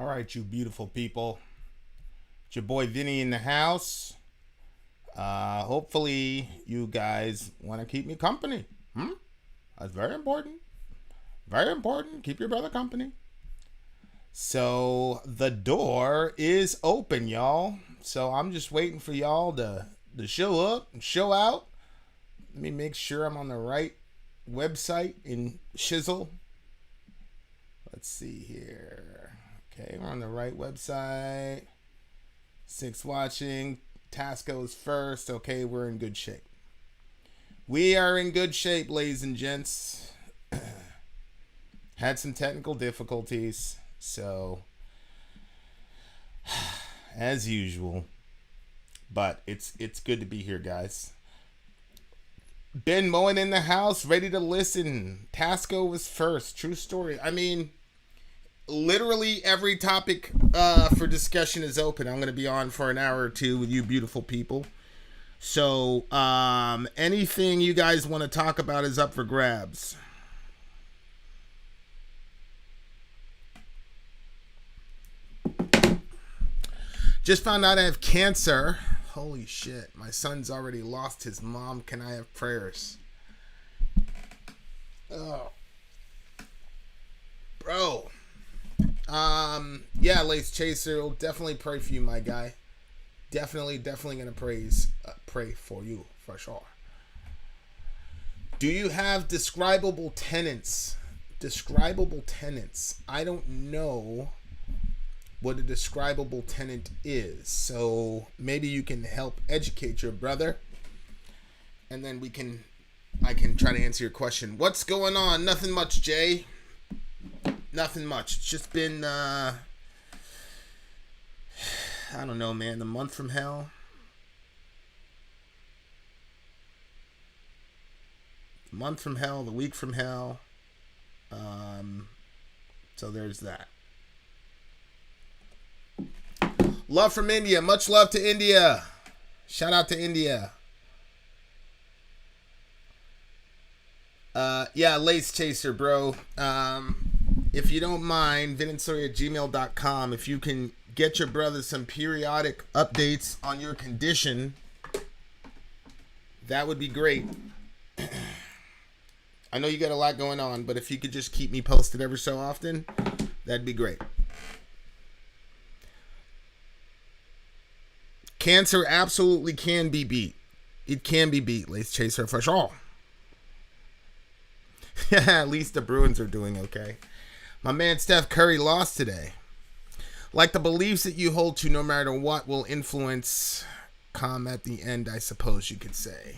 All right, you beautiful people. It's your boy Vinny in the house. Hopefully, you guys want to keep me company. That's very important. Very important. Keep your brother company. So, the door is open, y'all. So, I'm just waiting for y'all to show up and show out. Let me make sure I'm on the right website in Shizzle. Let's see here. Okay, we're on the right website. 6 watching. Tasco's first. Okay, we're in good shape. We are in good shape, ladies and gents. Had some technical difficulties, so as usual. But it's good to be here, guys. Ben Moen in the house, ready to listen. Tasco was first. True story. I mean, literally every topic for discussion is open. I'm going to be on for an hour or two with you beautiful people. So anything you guys want to talk about is up for grabs. Just found out I have cancer. Holy shit. My son's already lost his mom. Can I have prayers? Oh. Bro. Yeah, Lace Chaser, will definitely pray for you, my guy. Definitely gonna pray for you for sure. Do you have describable tenants? Describable tenants. I don't know what a describable tenant is, so maybe you can help educate your brother, and then I can try to answer your question. What's going on? Nothing much, Jay. Nothing much. It's just been, I don't know, man. The month from hell. The month from hell. The week from hell. So there's that. Love from India. Much love to India. Shout out to India. Yeah, Lace Chaser, bro. If you don't mind, vinandsoy@gmail.com. If you can get your brother some periodic updates on your condition, that would be great. I know you got a lot going on, but if you could just keep me posted every so often, that'd be great. Cancer absolutely can be beat. It can be beat, Lace Chaser, for sure. At least the Bruins are doing okay. My man Steph Curry lost today. Like the beliefs that you hold to no matter what will influence calm at the end, I suppose you could say.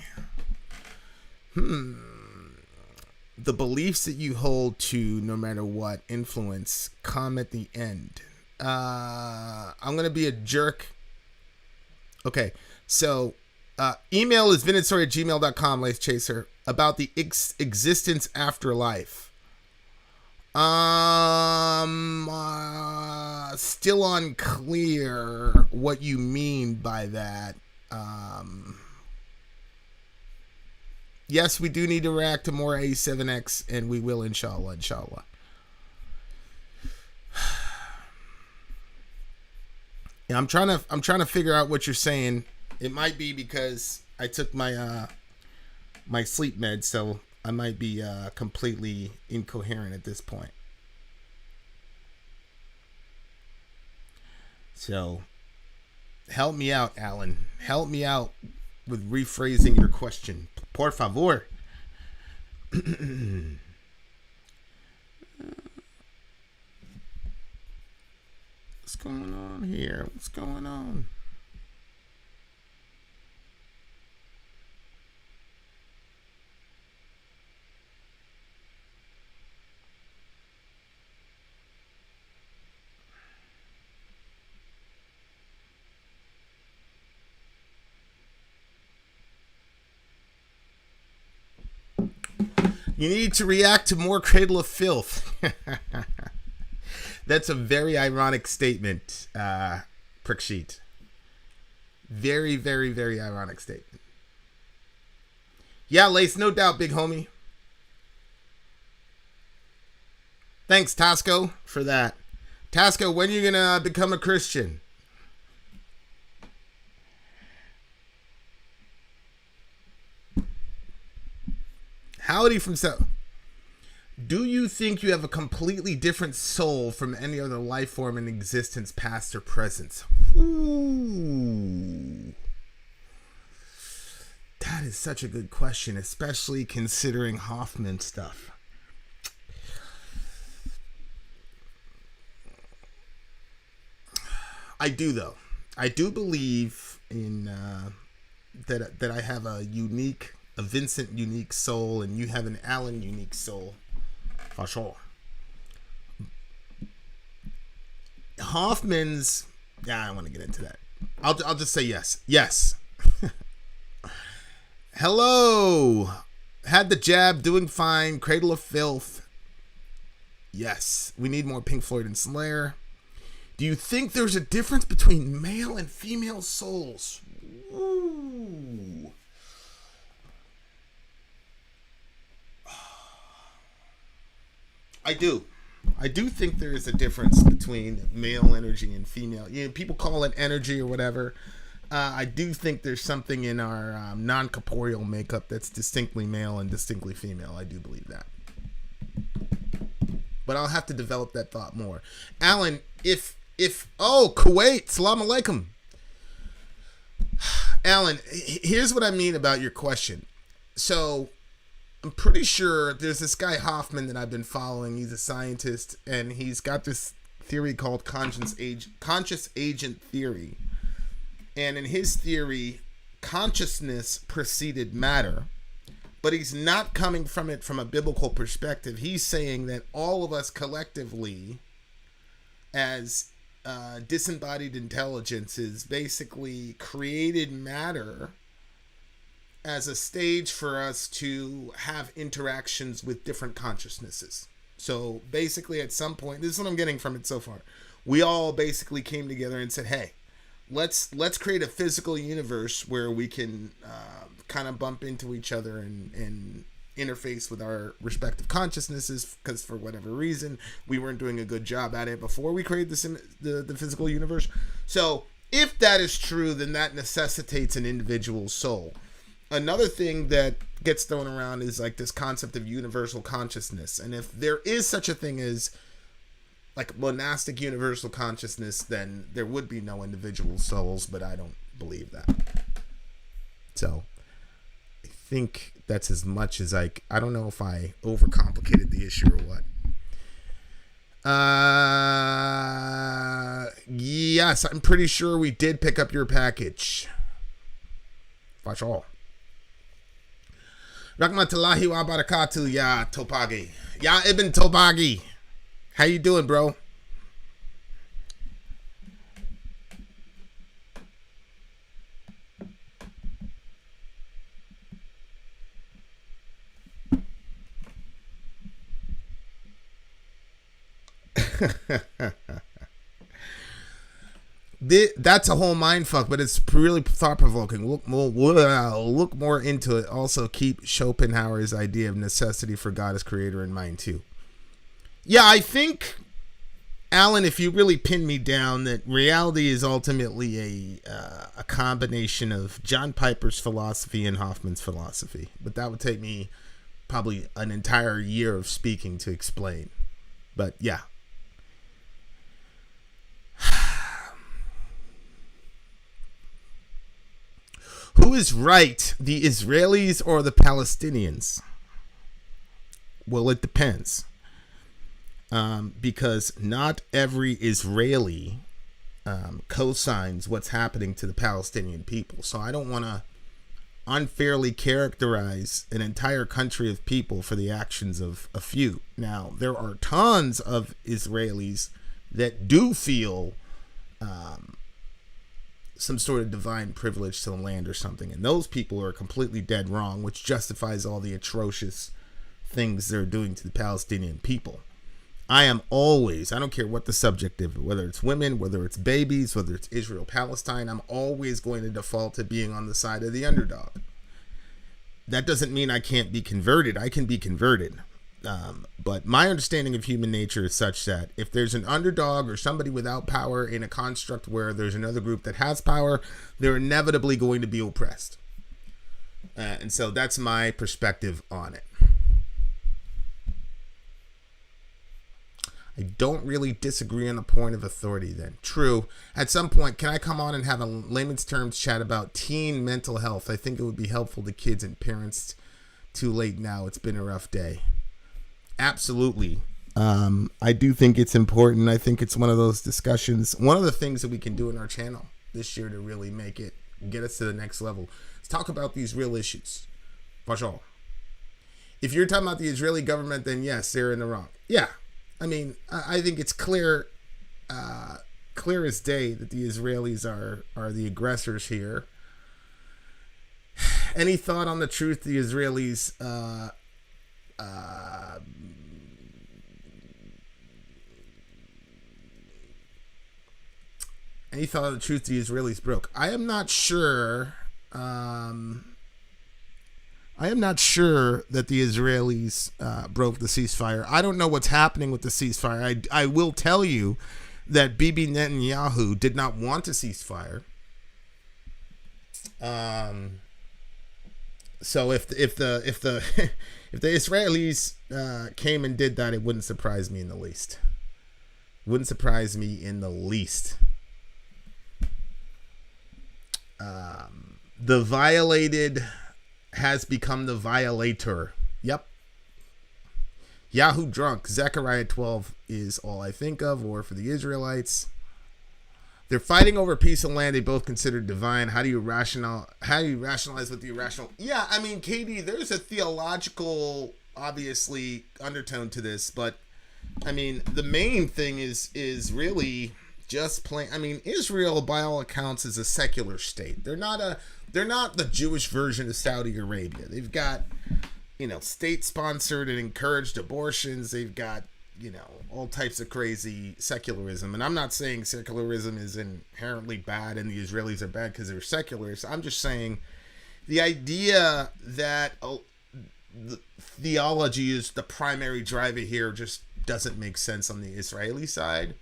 The beliefs that you hold to no matter what influence calm at the end. I'm going to be a jerk. Okay, so email is vinandsoy@gmail.com, Lace Chaser, about the existence after life. Still unclear what you mean by that. Yes, we do need to react to more A7X, and we will, inshallah. Yeah, I'm trying to figure out what you're saying. It might be because I took my my sleep meds, so I might be completely incoherent at this point. So, help me out, Alan. Help me out with rephrasing your question. Por favor. What's going on here? What's going on? You need to react to more Cradle of Filth. That's a very ironic statement, Pricksheet. Very, very, very ironic statement. Yeah, Lace, no doubt, big homie. Thanks, Tasco, for that. Tasca, when are you gonna become a Christian? Howdy from South. Do you think you have a completely different soul from any other life form in existence, past or present? Ooh. That is such a good question, especially considering Hoffman stuff. I do, though. I do believe in that I have a Vincent unique soul, and you have an Alan unique soul. For sure. Hoffman's... Yeah, I don't want to get into that. I'll just say yes. Yes. Hello. Had the jab, doing fine. Cradle of Filth. Yes. We need more Pink Floyd and Slayer. Do you think there's a difference between male and female souls? Ooh. I do. I do think there is a difference between male energy and female. You know, people call it energy or whatever. I do think there's something in our non-corporeal makeup that's distinctly male and distinctly female. I do believe that. But I'll have to develop that thought more. Alan, Kuwait, salam alaikum. Alan, here's what I mean about your question. So, I'm pretty sure there's this guy Hoffman that I've been following. He's a scientist, and he's got this theory called conscious agent theory. And in his theory, consciousness preceded matter, but he's not coming from it from a biblical perspective. He's saying that all of us collectively, as disembodied intelligences, basically created matter as a stage for us to have interactions with different consciousnesses. So basically at some point, this is what I'm getting from it so far, we all basically came together and said, hey, let's create a physical universe where we can kind of bump into each other and interface with our respective consciousnesses, because for whatever reason we weren't doing a good job at it before we created the physical universe. So if that is true, then that necessitates an individual soul. Another thing that gets thrown around is like this concept of universal consciousness. And if there is such a thing as like monastic universal consciousness, then there would be no individual souls, but I don't believe that. So I think that's as much as I don't know if I overcomplicated the issue or what. Yes, I'm pretty sure we did pick up your package. Watch all. Rahmatullahi wa barakatuh, ya Topagi. Ya Ibn Topagi. How you doing, bro? That's a whole mind fuck, but it's really thought provoking. Look more into it. Also, keep Schopenhauer's idea of necessity for God as creator in mind too. Yeah, I think, Alan, if you really pin me down, that reality is ultimately a combination of John Piper's philosophy and Hoffman's philosophy. But that would take me probably an entire year of speaking to explain. But yeah. Who is right, the Israelis or the Palestinians? Well, it depends. Because not every Israeli co-signs what's happening to the Palestinian people. So I don't want to unfairly characterize an entire country of people for the actions of a few. Now, there are tons of Israelis that do feel some sort of divine privilege to the land or something, and those people are completely dead wrong, which justifies all the atrocious things they're doing to the Palestinian people. I don't care what the subject is, whether it's women, whether it's babies, whether it's Israel, Palestine, I'm always going to default to being on the side of the underdog. That doesn't mean I can't be converted. I can be converted. But my understanding of human nature is such that if there's an underdog or somebody without power in a construct where there's another group that has power, they're inevitably going to be oppressed. And so that's my perspective on it. I don't really disagree on the point of authority then. True. At some point, can I come on and have a layman's terms chat about teen mental health? I think it would be helpful to kids and parents. Too late now. It's been a rough day. Absolutely. I do think it's important. I think it's one of those discussions. One of the things that we can do in our channel this year to really make it, get us to the next level, is talk about these real issues. For sure. If you're talking about the Israeli government, then yes, they're in the wrong. Yeah. I mean, I think it's clear as day that the Israelis are the aggressors here. Any thought on the truth the Israelis any thought on the truth the Israelis broke? I am not sure. I am not sure that the Israelis broke the ceasefire. I don't know what's happening with the ceasefire. I will tell you that Bibi Netanyahu did not want a ceasefire. So if the if the Israelis came and did that, it wouldn't surprise me in the least. Wouldn't surprise me in the least. The violated has become the violator. Yep. Yahoo drunk. Zechariah 12 is all I think of, or for the Israelites. They're fighting over a piece of land they both consider divine. How do you rationalize with the irrational? Yeah, I mean, Katie, there's a theological, obviously, undertone to this, but I mean, the main thing is really just plain. I mean, Israel, by all accounts, is a secular state. They're not the Jewish version of Saudi Arabia. They've got, state-sponsored and encouraged abortions. They've got, all types of crazy secularism. And I'm not saying secularism is inherently bad and the Israelis are bad because they're secularists. I'm just saying the idea that the theology is the primary driver here just doesn't make sense on the Israeli side.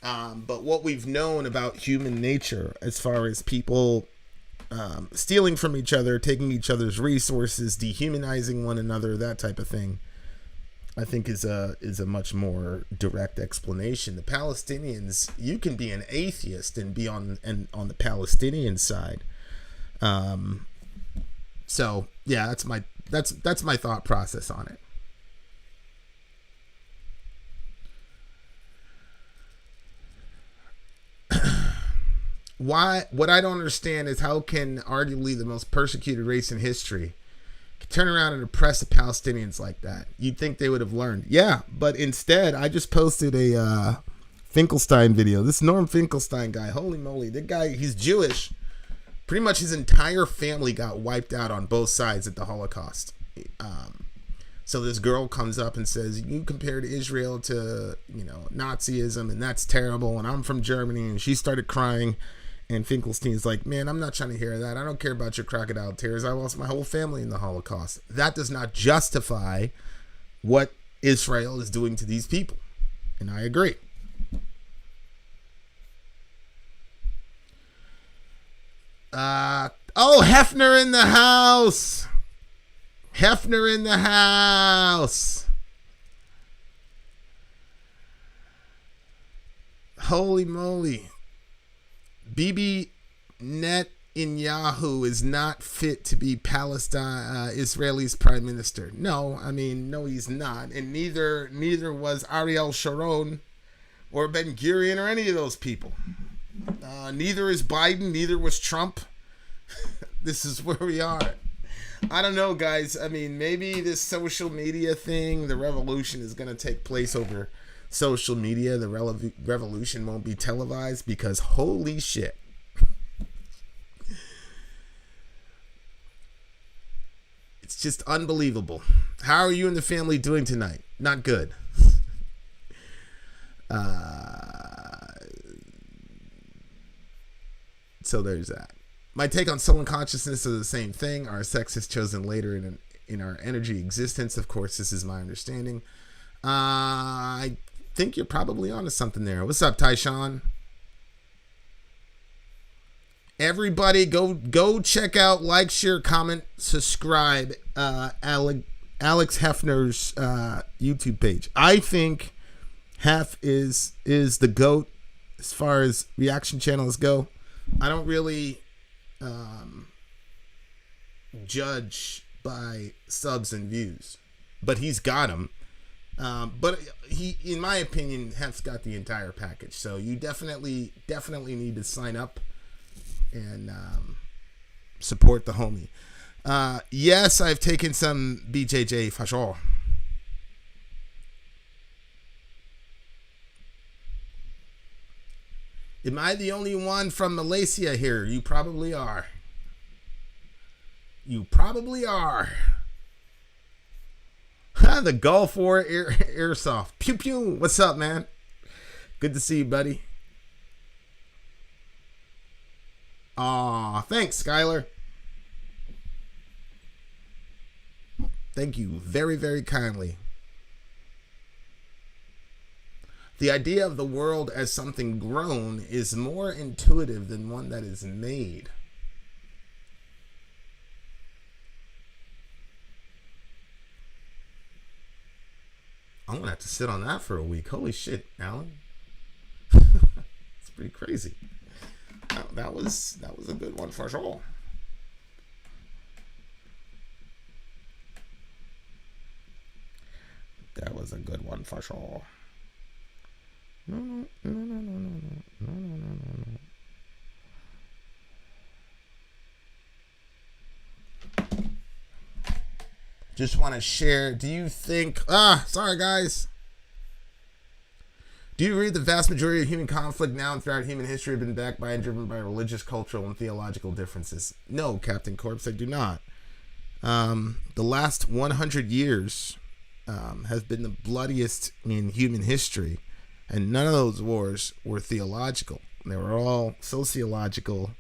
But what we've known about human nature as far as people stealing from each other, taking each other's resources, dehumanizing one another, that type of thing, I think is a much more direct explanation. The Palestinians, you can be an atheist and be on the Palestinian side. So yeah, that's my thought process on it. What I don't understand is how can arguably the most persecuted race in history turn around and oppress the Palestinians like that? You'd think they would have learned. Yeah, but instead, I just posted a Finkelstein video. This Norm Finkelstein guy, holy moly, the guy, he's Jewish. Pretty much his entire family got wiped out on both sides at the Holocaust. So this girl comes up and says, you compared Israel to, Nazism, and that's terrible, and I'm from Germany, and she started crying. And Finkelstein's like, man, I'm not trying to hear that. I don't care about your crocodile tears. I lost my whole family in the Holocaust. That does not justify what Israel is doing to these people. And I agree. Hefner in the house. Hefner in the house. Holy moly. Bibi Netanyahu is not fit to be Israel's prime minister. No, he's not, and neither was Ariel Sharon or Ben Gurion or any of those people. Neither is Biden. Neither was Trump. This is where we are. I don't know, guys. I mean, maybe this social media thing, the revolution is going to take place over social media. The revolution won't be televised because holy shit. It's just unbelievable. How are you and the family doing tonight? Not good. So there's that. My take on soul and consciousness is the same thing. Our sex is chosen later in in our energy existence. Of course, this is my understanding. I think you're probably onto something there. What's up, Tyshawn? Everybody, go check out, like, share, comment, subscribe. Alex Hefner's YouTube page. I think Hef is the GOAT as far as reaction channels go. I don't really judge by subs and views, but he's got them. But he, in my opinion, Hef's got the entire package. So you definitely need to sign up and support the homie. Yes, I've taken some BJJ for sure. Am I the only one from Malaysia here? You probably are. You probably are. The Gulf War Airsoft. Pew pew. What's up, man? Good to see you, buddy. Aw, thanks, Skylar. Thank you very, very kindly. The idea of the world as something grown is more intuitive than one that is made. I'm gonna have to sit on that for a week. Holy shit, Alan. It's pretty crazy. That was a good one for sure. That was a good one for sure. No. Just want to share. Do you think... sorry, guys. Do you agree the vast majority of human conflict now and throughout human history have been backed by and driven by religious, cultural, and theological differences? No, Captain Corpse, I do not. The last 100 years has been the bloodiest in human history, and none of those wars were theological. They were all sociological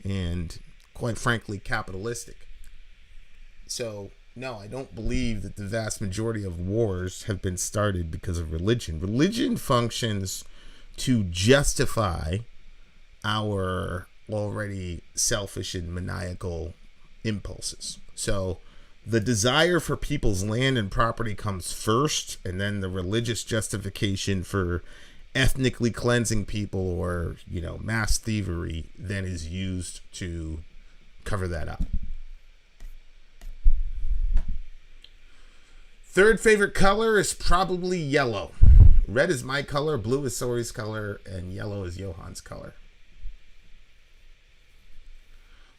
and, quite frankly, capitalistic. So... no, I don't believe that the vast majority of wars have been started because of religion. Religion functions to justify our already selfish and maniacal impulses. So the desire for people's land and property comes first, and then the religious justification for ethnically cleansing people or, mass thievery then is used to cover that up. Third favorite color is probably yellow. Red is my color, blue is Sori's color, and yellow is Johan's color.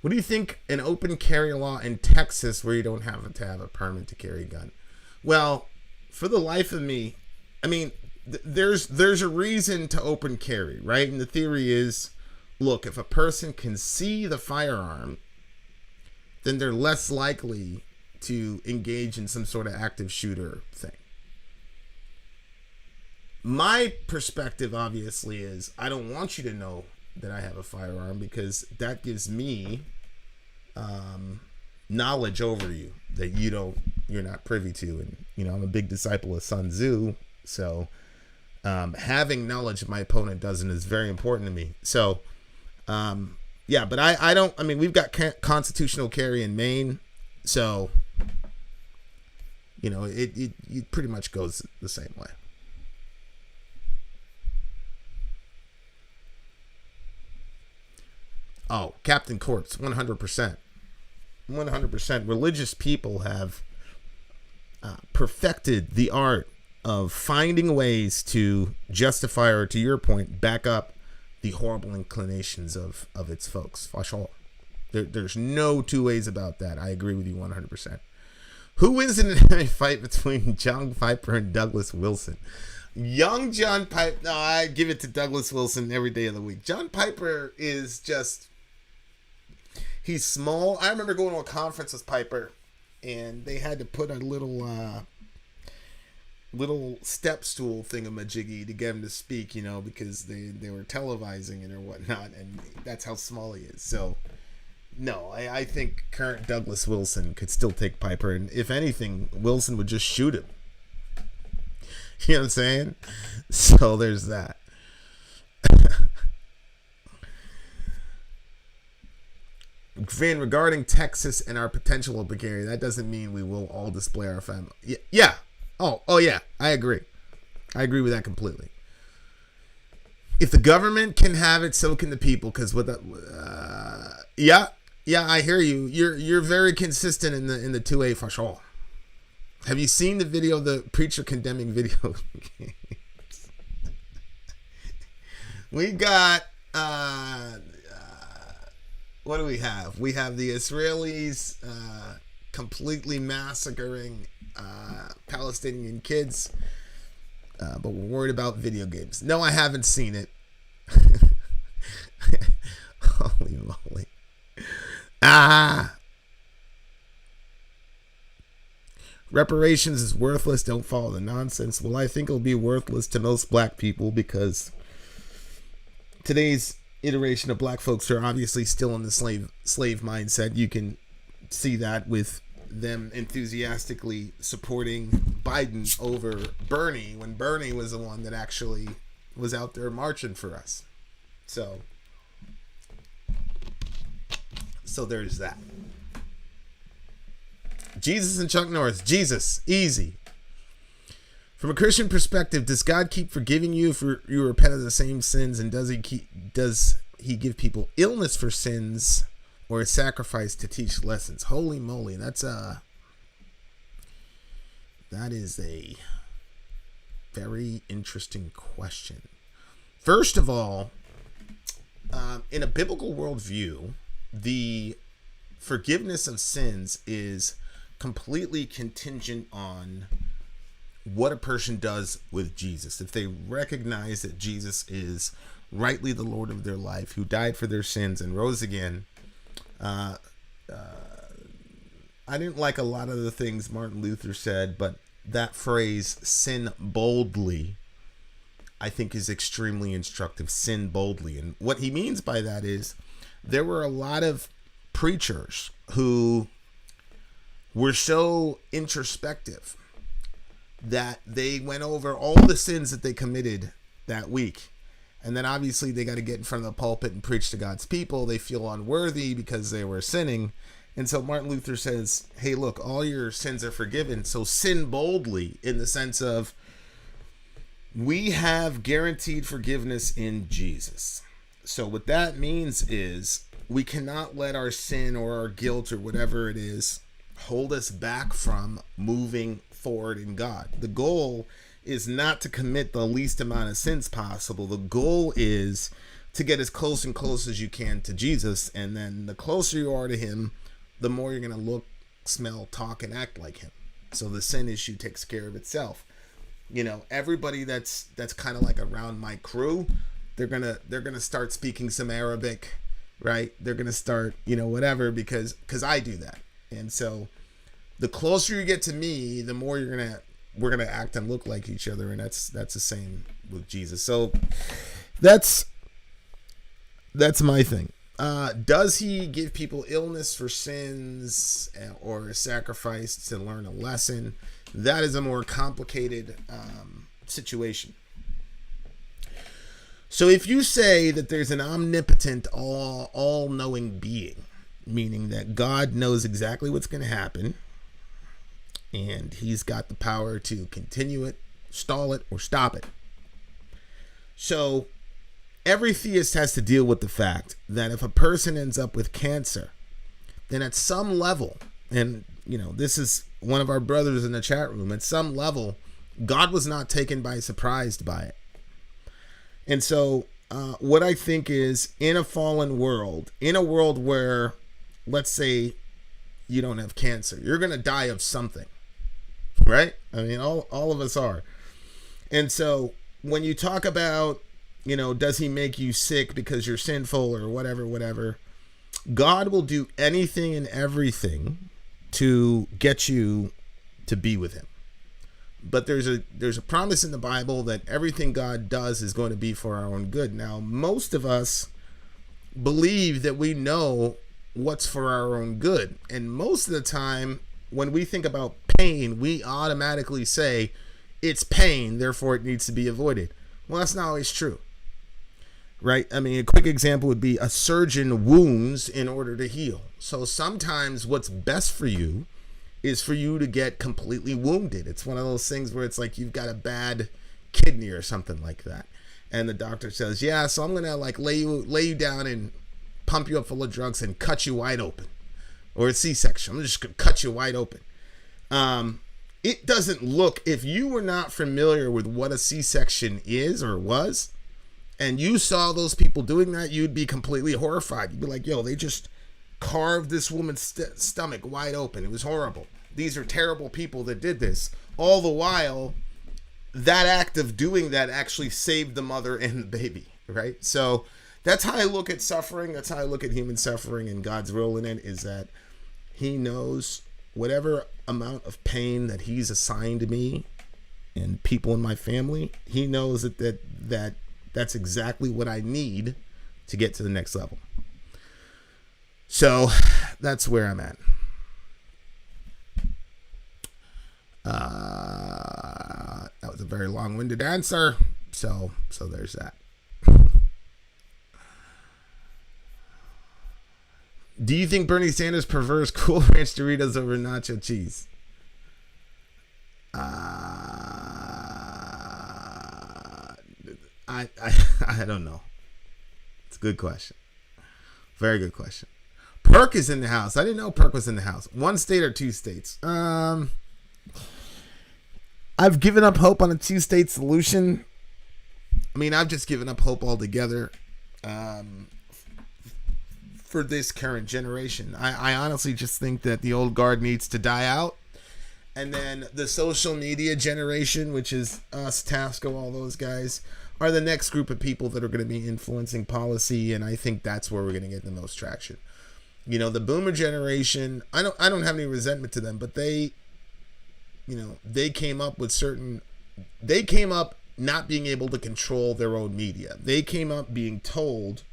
What do you think an open carry law in Texas where you don't have to have a permit to carry a gun? Well, for the life of me, there's a reason to open carry, right? And the theory is, look, if a person can see the firearm, then they're less likely to engage in some sort of active shooter thing. My perspective, obviously, is I don't want you to know that I have a firearm because that gives me knowledge over you that you're not privy to. And, I'm a big disciple of Sun Tzu. So having knowledge of my opponent doesn't is very important to me. So, yeah, but I don't, we've got constitutional carry in Maine. So, it pretty much goes the same way. Oh, Captain Corpse, 100%. 100%. Religious people have perfected the art of finding ways to justify, or to your point, back up the horrible inclinations of its folks. For sure. There's no two ways about that. I agree with you 100%. Who wins in a fight between John Piper and Douglas Wilson? Young John Piper. No, I give it to Douglas Wilson every day of the week. John Piper is just... he's small. I remember going to a conference with Piper, and they had to put a little step stool thingamajiggy to get him to speak, because they were televising it or whatnot, and that's how small he is. So... No, I think current Douglas Wilson could still take Piper, and if anything, Wilson would just shoot him. You know what I'm saying? So there's that. Van, regarding Texas and our potential open carry, that doesn't mean we will all display our family. Yeah. Oh yeah. I agree. I agree with that completely. If the government can have it, so can the people. Because with the, yeah, I hear you. You're very consistent in the 2A for sure. Have you seen the video of the preacher condemning video games? We got what do we have? We have the Israelis completely massacring Palestinian kids, but we're worried about video games. No, I haven't seen it. Holy moly. Reparations is worthless. Don't follow the nonsense. Well, I think it'll be worthless to most black people because today's iteration of black folks are obviously still in the slave mindset. You can see that with them enthusiastically supporting Biden over Bernie when Bernie was the one that actually was out there marching for us. So there's that. Jesus and Chuck Norris. Jesus, easy. From a Christian perspective, does God keep forgiving you if you repent of the same sins, and does he give people illness for sins or a sacrifice to teach lessons? Holy moly, that is a very interesting question. First of all, in a biblical worldview, the forgiveness of sins is completely contingent on what a person does with Jesus. If they recognize that Jesus is rightly the Lord of their life, who died for their sins and rose again. I didn't like a lot of the things Martin Luther said, but that phrase, sin boldly, I think is extremely instructive. Sin boldly. And what he means by that is there were a lot of preachers who were so introspective that they went over all the sins that they committed that week. And then obviously they got to get in front of the pulpit and preach to God's people. They feel unworthy because they were sinning. And so Martin Luther says, hey, look, all your sins are forgiven. So sin boldly, in the sense of we have guaranteed forgiveness in Jesus. So what that means is we cannot let our sin or our guilt or whatever it is hold us back from moving forward in God. The goal is not to commit the least amount of sins possible. The goal is to get as close and close as you can to Jesus. And then the closer you are to him, the more you're going to look, smell, talk, and act like him. So the sin issue takes care of itself. You know, everybody that's kind of like around my crew, they're gonna start speaking some Arabic, right? They're gonna start, whatever, because I do that. And so the closer you get to me, the more we're gonna act and look like each other, and that's the same with Jesus. So that's my thing. Does he give people illness for sins or a sacrifice to learn a lesson? That is a more complicated situation. So if you say that there's an omnipotent, all-knowing being, meaning that God knows exactly what's going to happen, and he's got the power to continue it, stall it, or stop it. So every theist has to deal with the fact that if a person ends up with cancer, then at some level, and this is one of our brothers in the chat room, at some level, God was not taken by surprise by it. And so what I think is, in a fallen world, in a world where, let's say, you don't have cancer, you're going to die of something, right? I mean, all of us are. And so when you talk about, does he make you sick because you're sinful or whatever, God will do anything and everything to get you to be with him. But there's a promise in the Bible that everything God does is going to be for our own good. Now, most of us believe that we know what's for our own good. And most of the time, when we think about pain, we automatically say it's pain, therefore it needs to be avoided. Well, that's not always true, right? I mean, a quick example would be a surgeon wounds in order to heal. So sometimes what's best for you is for you to get completely wounded. It's one of those things where it's like you've got a bad kidney or something like that. And the doctor says, yeah, so I'm going to like lay you down and pump you up full of drugs and cut you wide open. Or a C-section. I'm just going to cut you wide open. It doesn't look, if you were not familiar with what a C-section is or was, and you saw those people doing that, you'd be completely horrified. You'd be like, yo, they just carved this woman's stomach wide open. It was horrible. These are terrible people that did this. All the while, that act of doing that actually saved the mother and the baby, right? So that's how I look at suffering. That's how I look at human suffering, and God's role in it is that he knows whatever amount of pain that he's assigned me and people in my family, he knows that's exactly what I need to get to the next level. So that's where I'm at. That was a very long-winded answer. So there's that. Do you think Bernie Sanders prefers Cool Ranch Doritos over nacho cheese? I don't know. It's a good question. Very good question. Perk is in the house. I didn't know Perk was in the house. 1 state or 2 states? I've given up hope on a 2-state solution. I mean, I've just given up hope altogether. For this current generation, I honestly just think that the old guard needs to die out, and then the social media generation, which is us, Tasco, all those guys, are the next group of people that are going to be influencing policy, and I think that's where we're going to get the most traction. You know, the boomer generation, I don't have any resentment to them, but they came up not being able to control their own media. They came up being told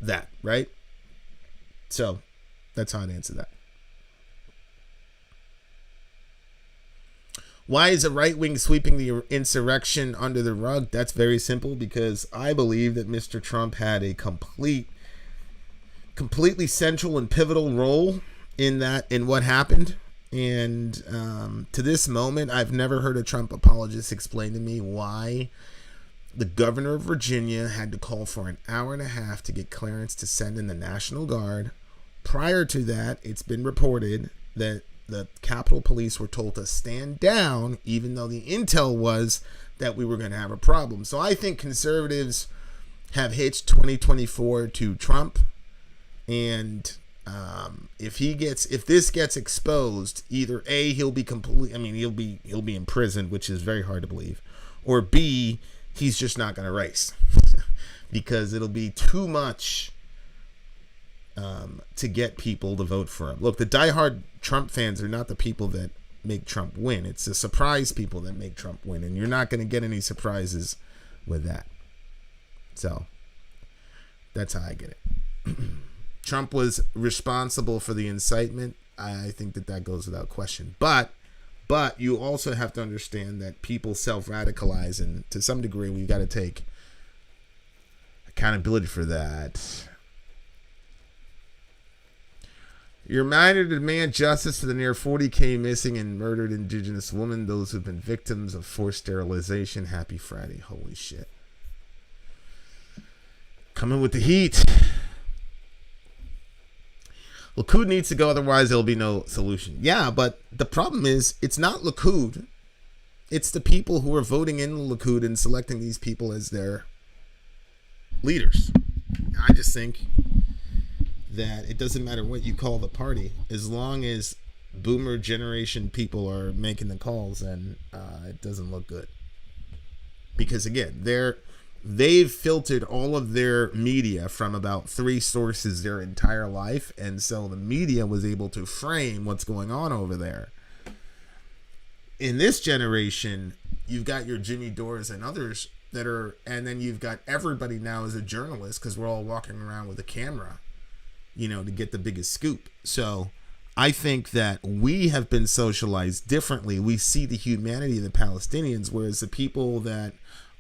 that, right? So that's how I'd answer that. Why is the right wing sweeping the insurrection under the rug? That's very simple, because I believe that Mr. Trump had a completely central and pivotal role in what happened. And to this moment, I've never heard a Trump apologist explain to me why the governor of Virginia had to call for an hour and a half to get clearance to send in the National Guard. Prior to that, it's been reported that the Capitol Police were told to stand down, even though the intel was that we were going to have a problem. So I think conservatives have hitched 2024 to Trump, and if this gets exposed, either A, he'll be imprisoned, which is very hard to believe, or B, he's just not going to race because it'll be too much to get people to vote for him. Look, the diehard Trump fans are not the people that make Trump win. It's the surprise people that make Trump win, and you're not going to get any surprises with that. So that's how I get it. Trump was responsible for the incitement. I think that goes without question. But you also have to understand that people self-radicalize, and to some degree, we've got to take accountability for that. You're reminded to demand justice for the near 40K missing and murdered Indigenous women, those who've been victims of forced sterilization. Happy Friday. Holy shit. Coming with the heat. Likud needs to go, otherwise there'll be no solution. Yeah, but the problem is, it's not Likud. It's the people who are voting in Likud and selecting these people as their leaders. I just think that it doesn't matter what you call the party, as long as boomer generation people are making the calls, and it doesn't look good. Because again, they've filtered all of their media from about 3 sources their entire life, and so the media was able to frame what's going on over there. In this generation, you've got your Jimmy Dores and others that are, and then you've got everybody now as a journalist because we're all walking around with a camera, to get the biggest scoop. So I think that we have been socialized differently. We see the humanity of the Palestinians, whereas the people that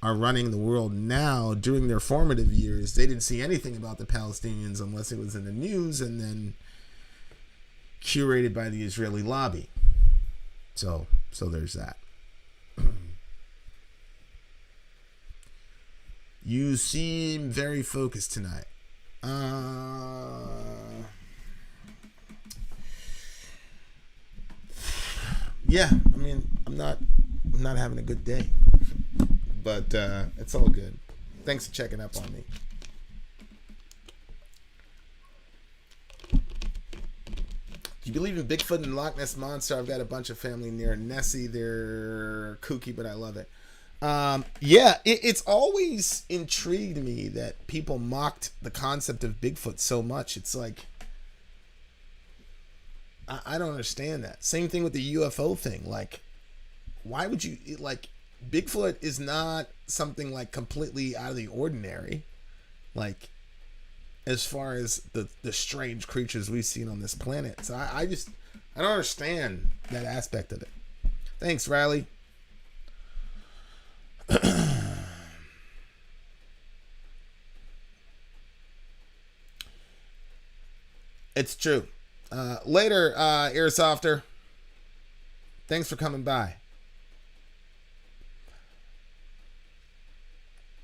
are running the world now, during their formative years, they didn't see anything about the Palestinians unless it was in the news and then curated by the Israeli lobby. So there's that. You seem very focused tonight. Yeah, I mean, I'm not having a good day, but it's all good. Thanks for checking up on me. Do you believe in Bigfoot and Loch Ness Monster? I've got a bunch of family near Nessie. They're kooky, but I love it. Yeah, it's always intrigued me that people mocked the concept of Bigfoot so much. It's like, I don't understand that. Same thing with the UFO thing. Like, why would you, like, Bigfoot is not something like completely out of the ordinary. Like, as far as the strange creatures we've seen on this planet. So I don't understand that aspect of it. Thanks, Riley. It's true. Later, Earsofter. Thanks for coming by.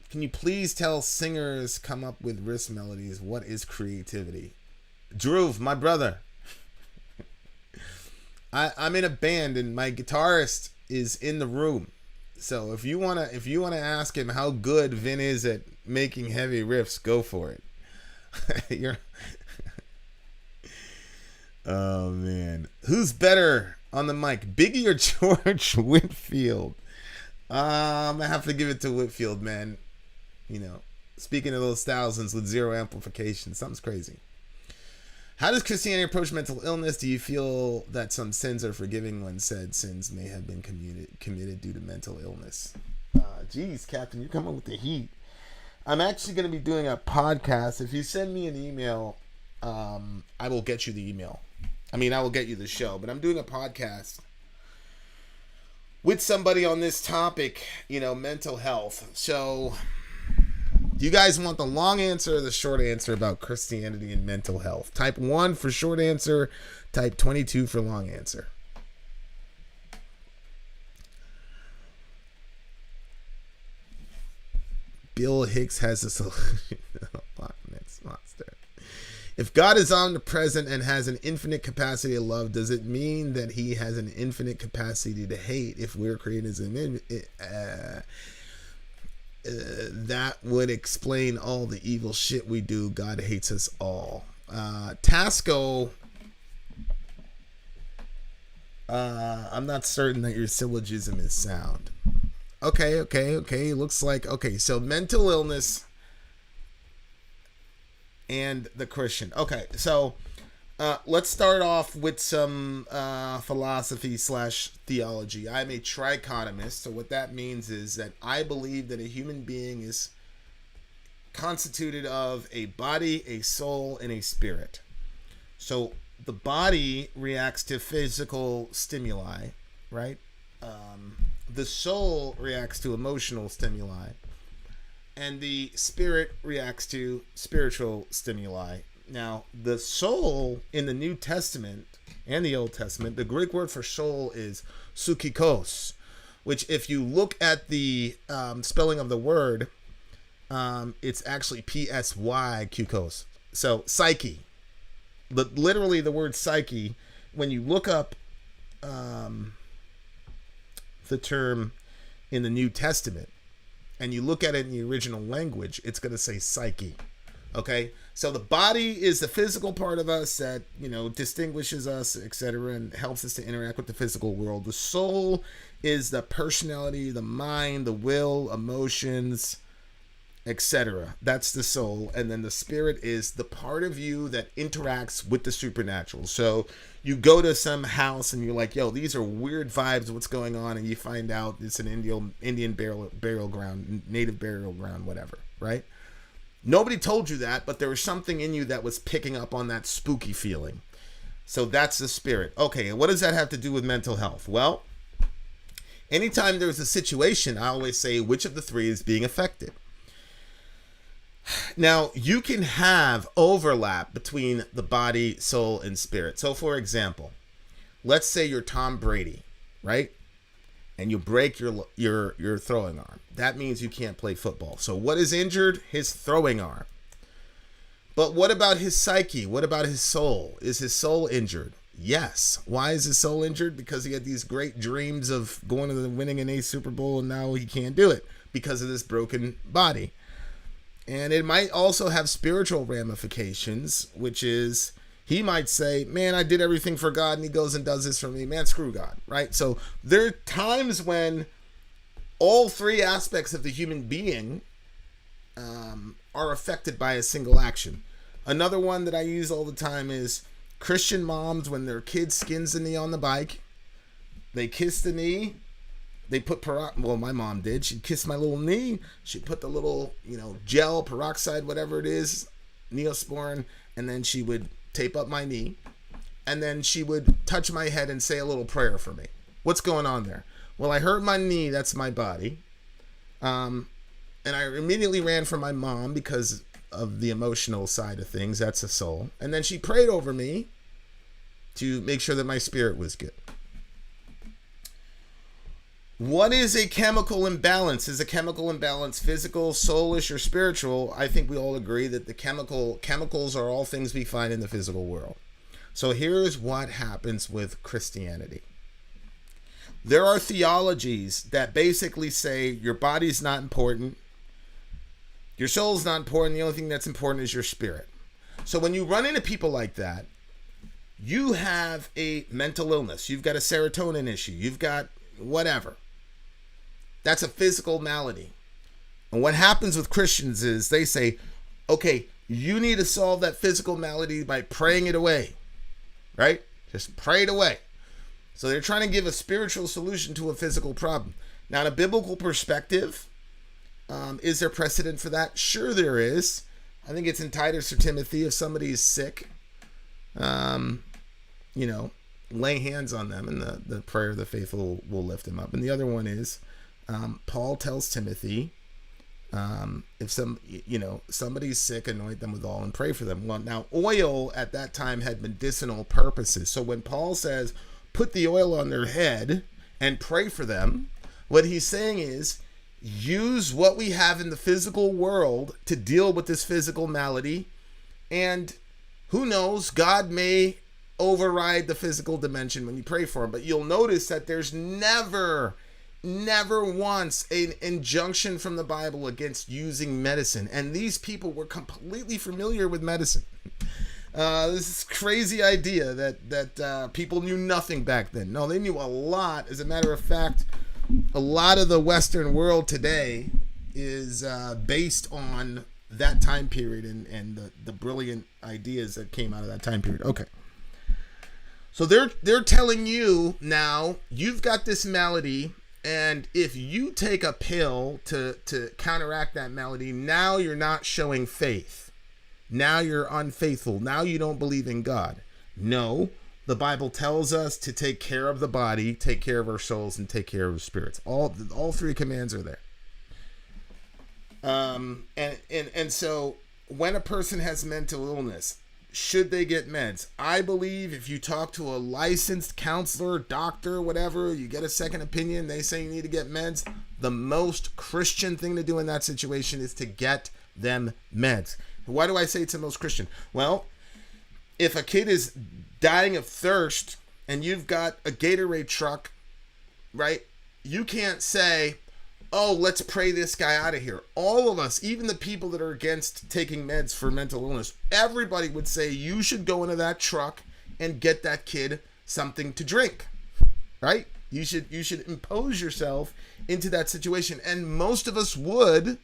Can you please tell singers come up with wrist melodies? What is creativity? Drew, my brother. I'm in a band and my guitarist is in the room. So if you wanna ask him how good Vin is at making heavy riffs, go for it. Oh man, who's better on the mic, Biggie or George Whitfield? I'm gonna have to give it to Whitfield, man. Speaking of those thousands with zero amplification, something's crazy. How does Christianity approach mental illness? Do you feel that some sins are forgiving when said sins may have been committed due to mental illness? Geez, Captain, you're coming with the heat. I'm actually going to be doing a podcast. If you send me an email, I will get you the email. I will get you the show. But I'm doing a podcast with somebody on this topic, mental health. So, do you guys want the long answer or the short answer about Christianity and mental health? Type 1 for short answer, type 22 for long answer. Bill Hicks has a solution. Next monster. If God is omnipresent and has an infinite capacity to love, does it mean that he has an infinite capacity to hate if we're created as an that would explain all the evil shit we do. God hates us all. Tasco, I'm not certain that your syllogism is sound. Okay. Looks like, so mental illness and the Christian. Okay, so let's start off with some philosophy / theology. I'm a trichotomist, so what that means is that I believe that a human being is constituted of a body, a soul, and a spirit. So the body reacts to physical stimuli, right? The soul reacts to emotional stimuli, and the spirit reacts to spiritual stimuli. Now, the soul in the New Testament and the Old Testament, the Greek word for soul is psychikos, which if you look at the spelling of the word, it's actually psy-kos. So, psyche. But literally the word psyche, when you look up the term in the New Testament and you look at it in the original language, it's going to say psyche. Okay, so the body is the physical part of us that, distinguishes us, etc., and helps us to interact with the physical world. The soul is the personality, the mind, the will, emotions, etc. That's the soul. And then the spirit is the part of you that interacts with the supernatural. So you go to some house and you're like, yo, these are weird vibes. What's going on? And you find out it's an Indian burial ground, native burial ground, whatever, right? Nobody told you that, but there was something in you that was picking up on that spooky feeling. So that's the spirit. Okay, and what does that have to do with mental health? Well, anytime there's a situation, I always say, which of the three is being affected? Now, you can have overlap between the body, soul, and spirit. So, for example, let's say you're Tom Brady, right? And you break your throwing arm. That means you can't play football. So what is injured? His throwing arm. But what about his psyche? What about his soul? Is his soul injured? Yes. Why is his soul injured? Because he had these great dreams of going to winning an Super Bowl, and now he can't do it because of this broken body. And it might also have spiritual ramifications, which is he might say, man, I did everything for God, and he goes and does this for me. Man, screw God, right? So there are times when all three aspects of the human being are affected by a single action. Another one that I use all the time is Christian moms, when their kid skins the knee on the bike, they kiss the knee. They put well, my mom did. She'd kiss my little knee. She'd put the little, gel, peroxide, whatever it is, Neosporin, and then she would tape up my knee. And then she would touch my head and say a little prayer for me. What's going on there? Well, I hurt my knee. That's my body. And I immediately ran for my mom because of the emotional side of things. That's the soul. And then she prayed over me to make sure that my spirit was good. What is a chemical imbalance? Is a chemical imbalance physical, soulish, or spiritual? I think we all agree that the chemicals are all things we find in the physical world. So here's what happens with Christianity. There are theologies that basically say your body's not important, your soul's not important, the only thing that's important is your spirit. So when you run into people like that, you have a mental illness, you've got a serotonin issue, you've got whatever. That's a physical malady. And what happens with Christians is they say, okay, you need to solve that physical malady by praying it away, right? Just pray it away. So they're trying to give a spiritual solution to a physical problem. Now, in a biblical perspective, is there precedent for that? Sure there is. I think it's in Titus or Timothy, if somebody is sick, lay hands on them and the prayer of the faithful will lift them up. And the other one is, Paul tells Timothy, if somebody's sick, anoint them with oil and pray for them. Well, now oil at that time had medicinal purposes. So when Paul says, put the oil on their head and pray for them, what he's saying is, use what we have in the physical world to deal with this physical malady. And who knows, God may override the physical dimension when you pray for him. But you'll notice that there's never once an injunction from the Bible against using medicine. And these people were completely familiar with medicine. This crazy idea that people knew nothing back then. No, they knew a lot. As a matter of fact, a lot of the Western world today is based on that time period and the brilliant ideas that came out of that time period. Okay. So they're telling you now, you've got this malady, and if you take a pill to counteract that malady, now you're not showing faith. Now you're unfaithful. Now you don't believe in God. No, the Bible tells us to take care of the body, take care of our souls, and take care of our spirits. All three commands are there. And so when a person has mental illness, should they get meds? I believe if you talk to a licensed counselor, doctor, whatever, you get a second opinion, they say you need to get meds, the most Christian thing to do in that situation is to get them meds. Why do I say it's the most Christian? Well, if a kid is dying of thirst and you've got a Gatorade truck, right? You can't say, oh, let's pray this guy out of here. All of us, even the people that are against taking meds for mental illness, everybody would say you should go into that truck and get that kid something to drink, right? You should impose yourself into that situation. And most of us would,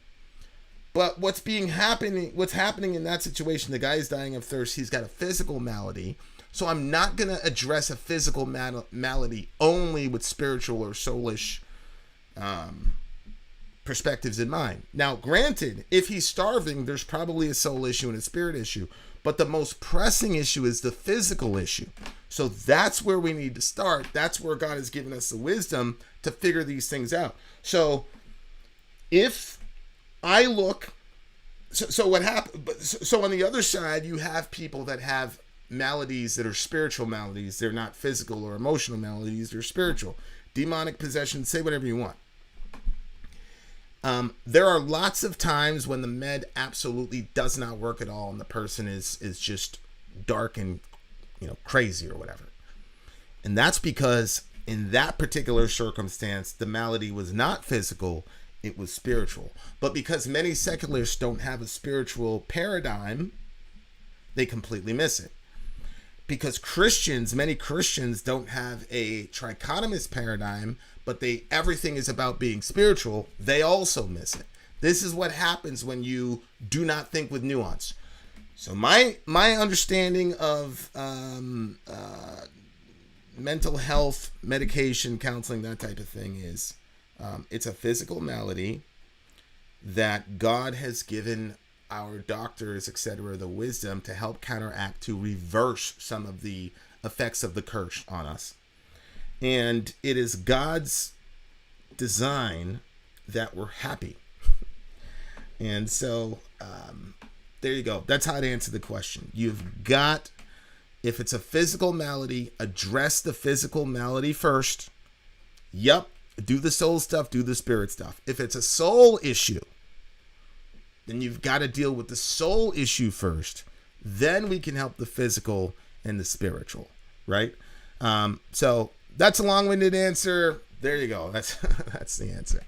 But what's happening in that situation, the guy is dying of thirst. He's got a physical malady. So I'm not going to address a physical malady only with spiritual or soulish perspectives in mind. Now, granted, if he's starving, there's probably a soul issue and a spirit issue. But the most pressing issue is the physical issue. So that's where we need to start. That's where God has given us the wisdom to figure these things out. So if I look, so what happened? So on the other side, you have people that have maladies that are spiritual maladies. They're not physical or emotional maladies. They're spiritual. Demonic possession, say whatever you want. There are lots of times when the med absolutely does not work at all and the person is just dark and crazy or whatever. And that's because in that particular circumstance, the malady was not physical, it was spiritual. But because many secularists don't have a spiritual paradigm, they completely miss it. Because many Christians don't have a trichotomous paradigm, but everything is about being spiritual, they also miss it. This is what happens when you do not think with nuance. So my understanding of mental health, medication, counseling, that type of thing is it's a physical malady that God has given our doctors, etc., the wisdom to help counteract, to reverse some of the effects of the curse on us. And it is God's design that we're happy. And so there you go. That's how to answer the question. You've got, if it's a physical malady, address the physical malady first. Yep. Do the soul stuff, do the spirit stuff. If it's a soul issue, then you've got to deal with the soul issue first. Then we can help the physical and the spiritual, right? So that's a long-winded answer. There you go. That's the answer.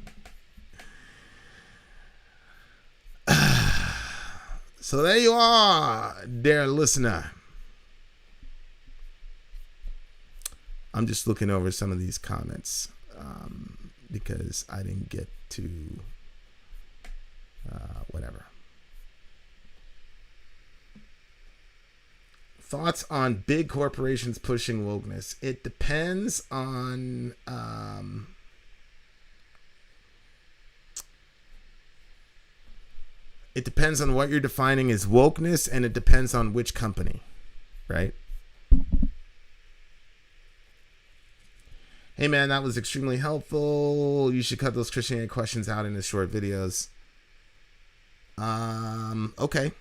So there you are, dear listener. I'm just looking over some of these comments because I didn't get to whatever. Thoughts on big corporations pushing wokeness? It depends on what you're defining as wokeness, and it depends on which company, right? Hey man, that was extremely helpful. You should cut those Christianity questions out into short videos. Okay.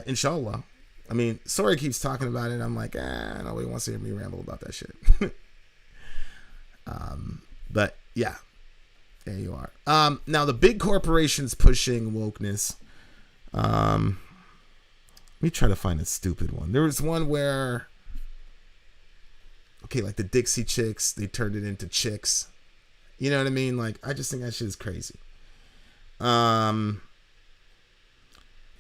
Inshallah. I mean, Sori keeps talking about it. I'm like, nobody wants to hear me ramble about that shit. But yeah, there you are. Now the big corporations pushing wokeness. Let me try to find a stupid one. There was one where, okay, like the Dixie Chicks, they turned it into chicks. You know what I mean? Like, I just think that shit is crazy.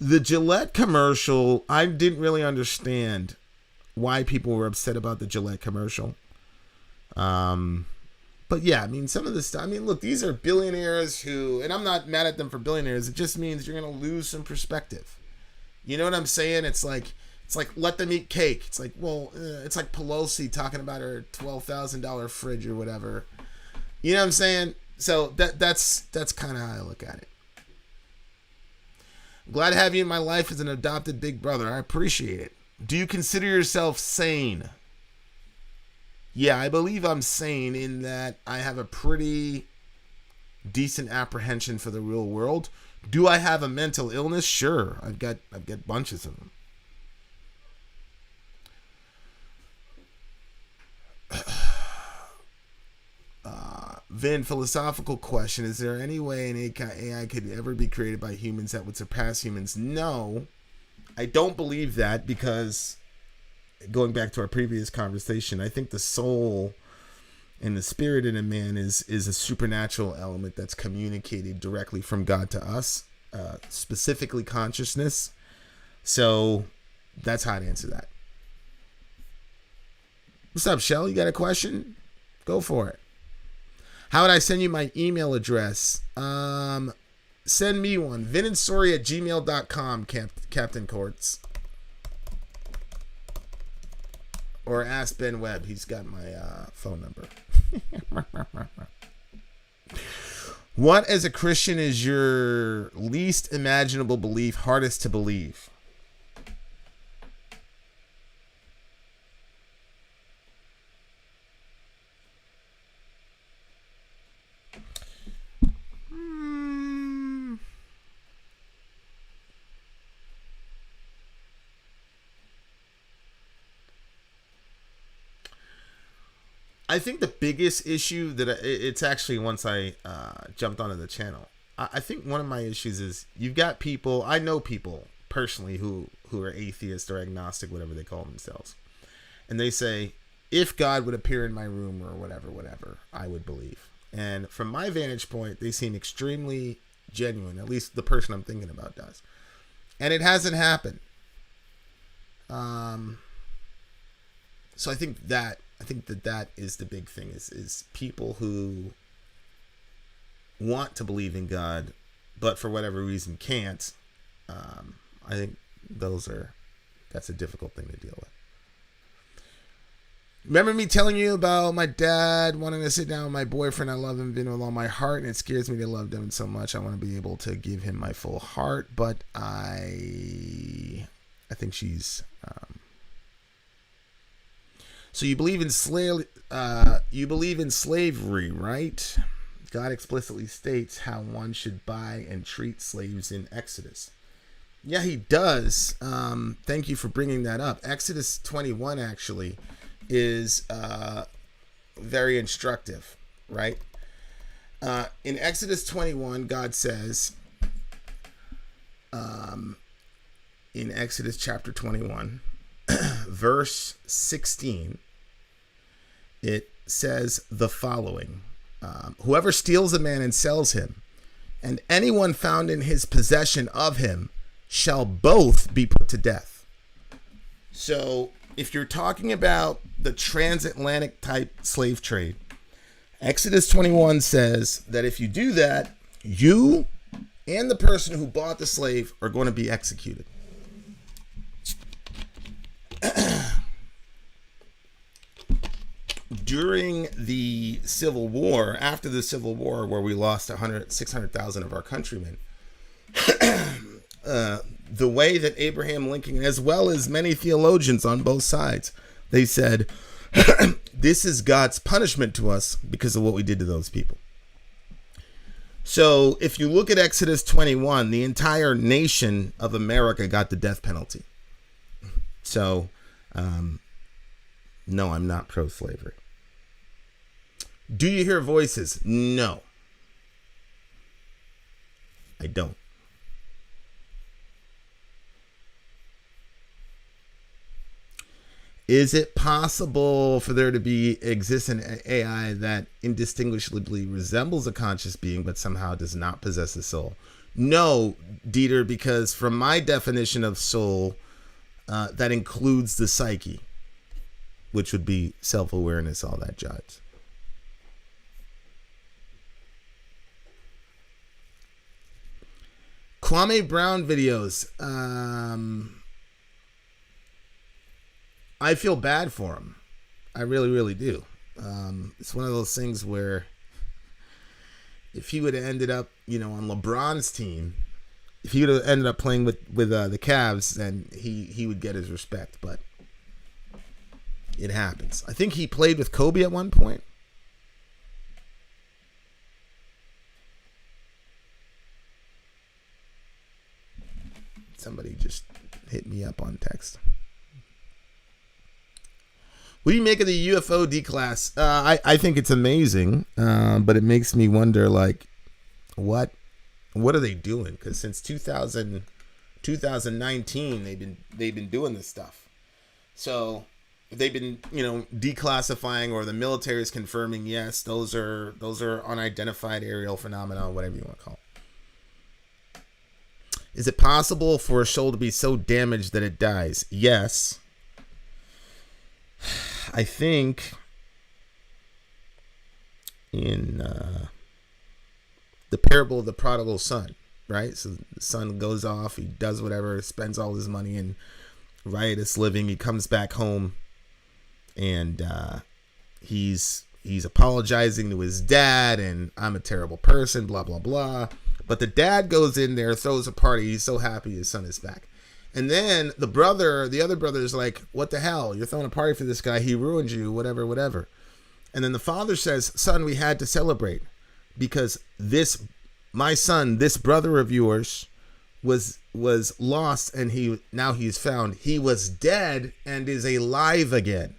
The Gillette commercial, I didn't really understand why people were upset about the Gillette commercial. But yeah, I mean, some of this stuff, I mean, look, these are billionaires who, and I'm not mad at them for billionaires. It just means you're going to lose some perspective. You know what I'm saying? It's like let them eat cake. It's like, well, it's like Pelosi talking about her $12,000 fridge or whatever. You know what I'm saying? So that's kind of how I look at it. Glad to have you in my life as an adopted big brother. I appreciate it. Do you consider yourself sane? Yeah, I believe I'm sane in that I have a pretty decent apprehension for the real world. Do I have a mental illness? Sure. I've got bunches of them. Vin, philosophical question. Is there any way an AI could ever be created by humans that would surpass humans? No, I don't believe that, because going back to our previous conversation, I think the soul and the spirit in a man is a supernatural element that's communicated directly from God to us, specifically consciousness. So that's how I'd answer that. What's up, Shell? You got a question? Go for it. How would I send you my email address? Send me one. vinandstory@gmail.com, Captain Courts. Or ask Ben Webb. He's got my phone number. What, as a Christian, is your least imaginable belief, hardest to believe? I think the biggest issue that it's actually once I jumped onto the channel, I think one of my issues is you've got people, I know people personally who are atheist or agnostic, whatever they call themselves. And they say, if God would appear in my room or whatever, I would believe. And from my vantage point, they seem extremely genuine. At least the person I'm thinking about does. And it hasn't happened. So I think that is the big thing is people who want to believe in God, but for whatever reason can't. I think that's a difficult thing to deal with. Remember me telling you about my dad wanting to sit down with my boyfriend? I love him with all my heart, and it scares me to love him so much. I want to be able to give him my full heart, but I think she's. So you believe in slavery, right? God explicitly states how one should buy and treat slaves in Exodus. Yeah, he does. Thank you for bringing that up. Exodus 21 actually is very instructive, right? In Exodus 21, God says, in Exodus chapter 21, verse 16, it says the following. Whoever steals a man and sells him, and anyone found in his possession of him, shall both be put to death. So if you're talking about the transatlantic type slave trade, Exodus 21 says that if you do that, you and the person who bought the slave are going to be executed. During the Civil War, after the Civil War, where we lost 600,000 of our countrymen, the way that Abraham Lincoln, as well as many theologians on both sides, they said, this is God's punishment to us because of what we did to those people. So if you look at Exodus 21, the entire nation of America got the death penalty. So, no, I'm not pro-slavery. Do you hear voices? No, I don't. Is it possible for there to exist an AI that indistinguishably resembles a conscious being but somehow does not possess a soul? No, Dieter, because from my definition of soul, that includes the psyche, which would be self-awareness, all that jazz. Kwame Brown videos. I feel bad for him. I really, really do. It's one of those things where if he would have ended up, on LeBron's team, if he would have ended up playing with the Cavs, then he would get his respect. But it happens. I think he played with Kobe at one point. Somebody just hit me up on text. What do you make of the UFO D-class? I think it's amazing, but it makes me wonder, what are they doing? Because since 2019, they've been doing this stuff. So they've been, declassifying, or the military is confirming, yes, those are unidentified aerial phenomena, whatever you want to call it. Is it possible for a shoal to be so damaged that it dies? Yes. I think in the parable of the prodigal son, right? So the son goes off, he does whatever, spends all his money in riotous living. He comes back home, and he's apologizing to his dad, and I'm a terrible person, blah blah blah. But the dad goes in there, throws a party. He's so happy his son is back. And then the other brother is like, what the hell? You're throwing a party for this guy. He ruined you, whatever, whatever. And then the father says, son, we had to celebrate because my son, this brother of yours was lost, and he's found. He was dead and is alive again.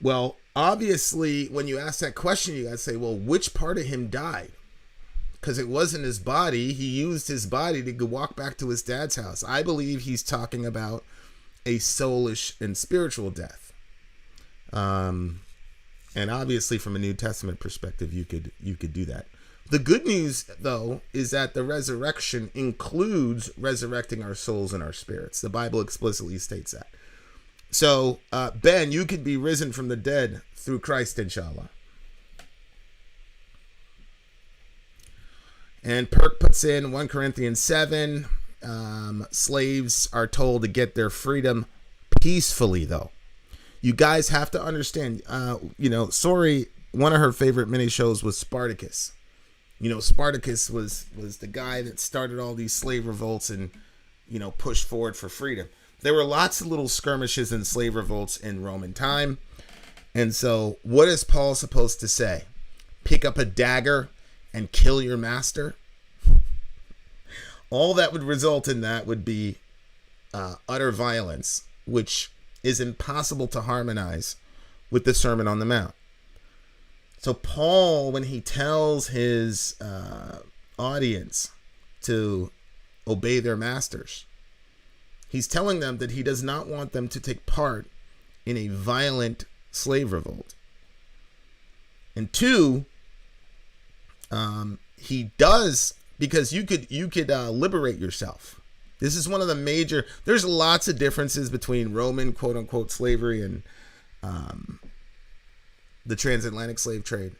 Well, obviously, when you ask that question, you got to say, well, which part of him died? Because it wasn't his body. He used his body to go walk back to his dad's house. I believe he's talking about a soulish and spiritual death. And obviously, from a New Testament perspective, you could do that. The good news, though, is that the resurrection includes resurrecting our souls and our spirits. The Bible explicitly states that. So, Ben, you could be risen from the dead through Christ, inshallah. And Perk puts in 1 Corinthians 7. Slaves are told to get their freedom peacefully, though. You guys have to understand, Sori, one of her favorite mini shows was Spartacus. Spartacus was the guy that started all these slave revolts and, pushed forward for freedom. There were lots of little skirmishes and slave revolts in Roman time. And so what is Paul supposed to say? Pick up a dagger and kill your master? All that would result in that would be utter violence, which is impossible to harmonize with the Sermon on the Mount. So Paul, when he tells his audience to obey their masters, he's telling them that he does not want them to take part in a violent slave revolt. And two, he does, because you could liberate yourself. This is one of the major, there's lots of differences between Roman quote unquote slavery and the transatlantic slave trade.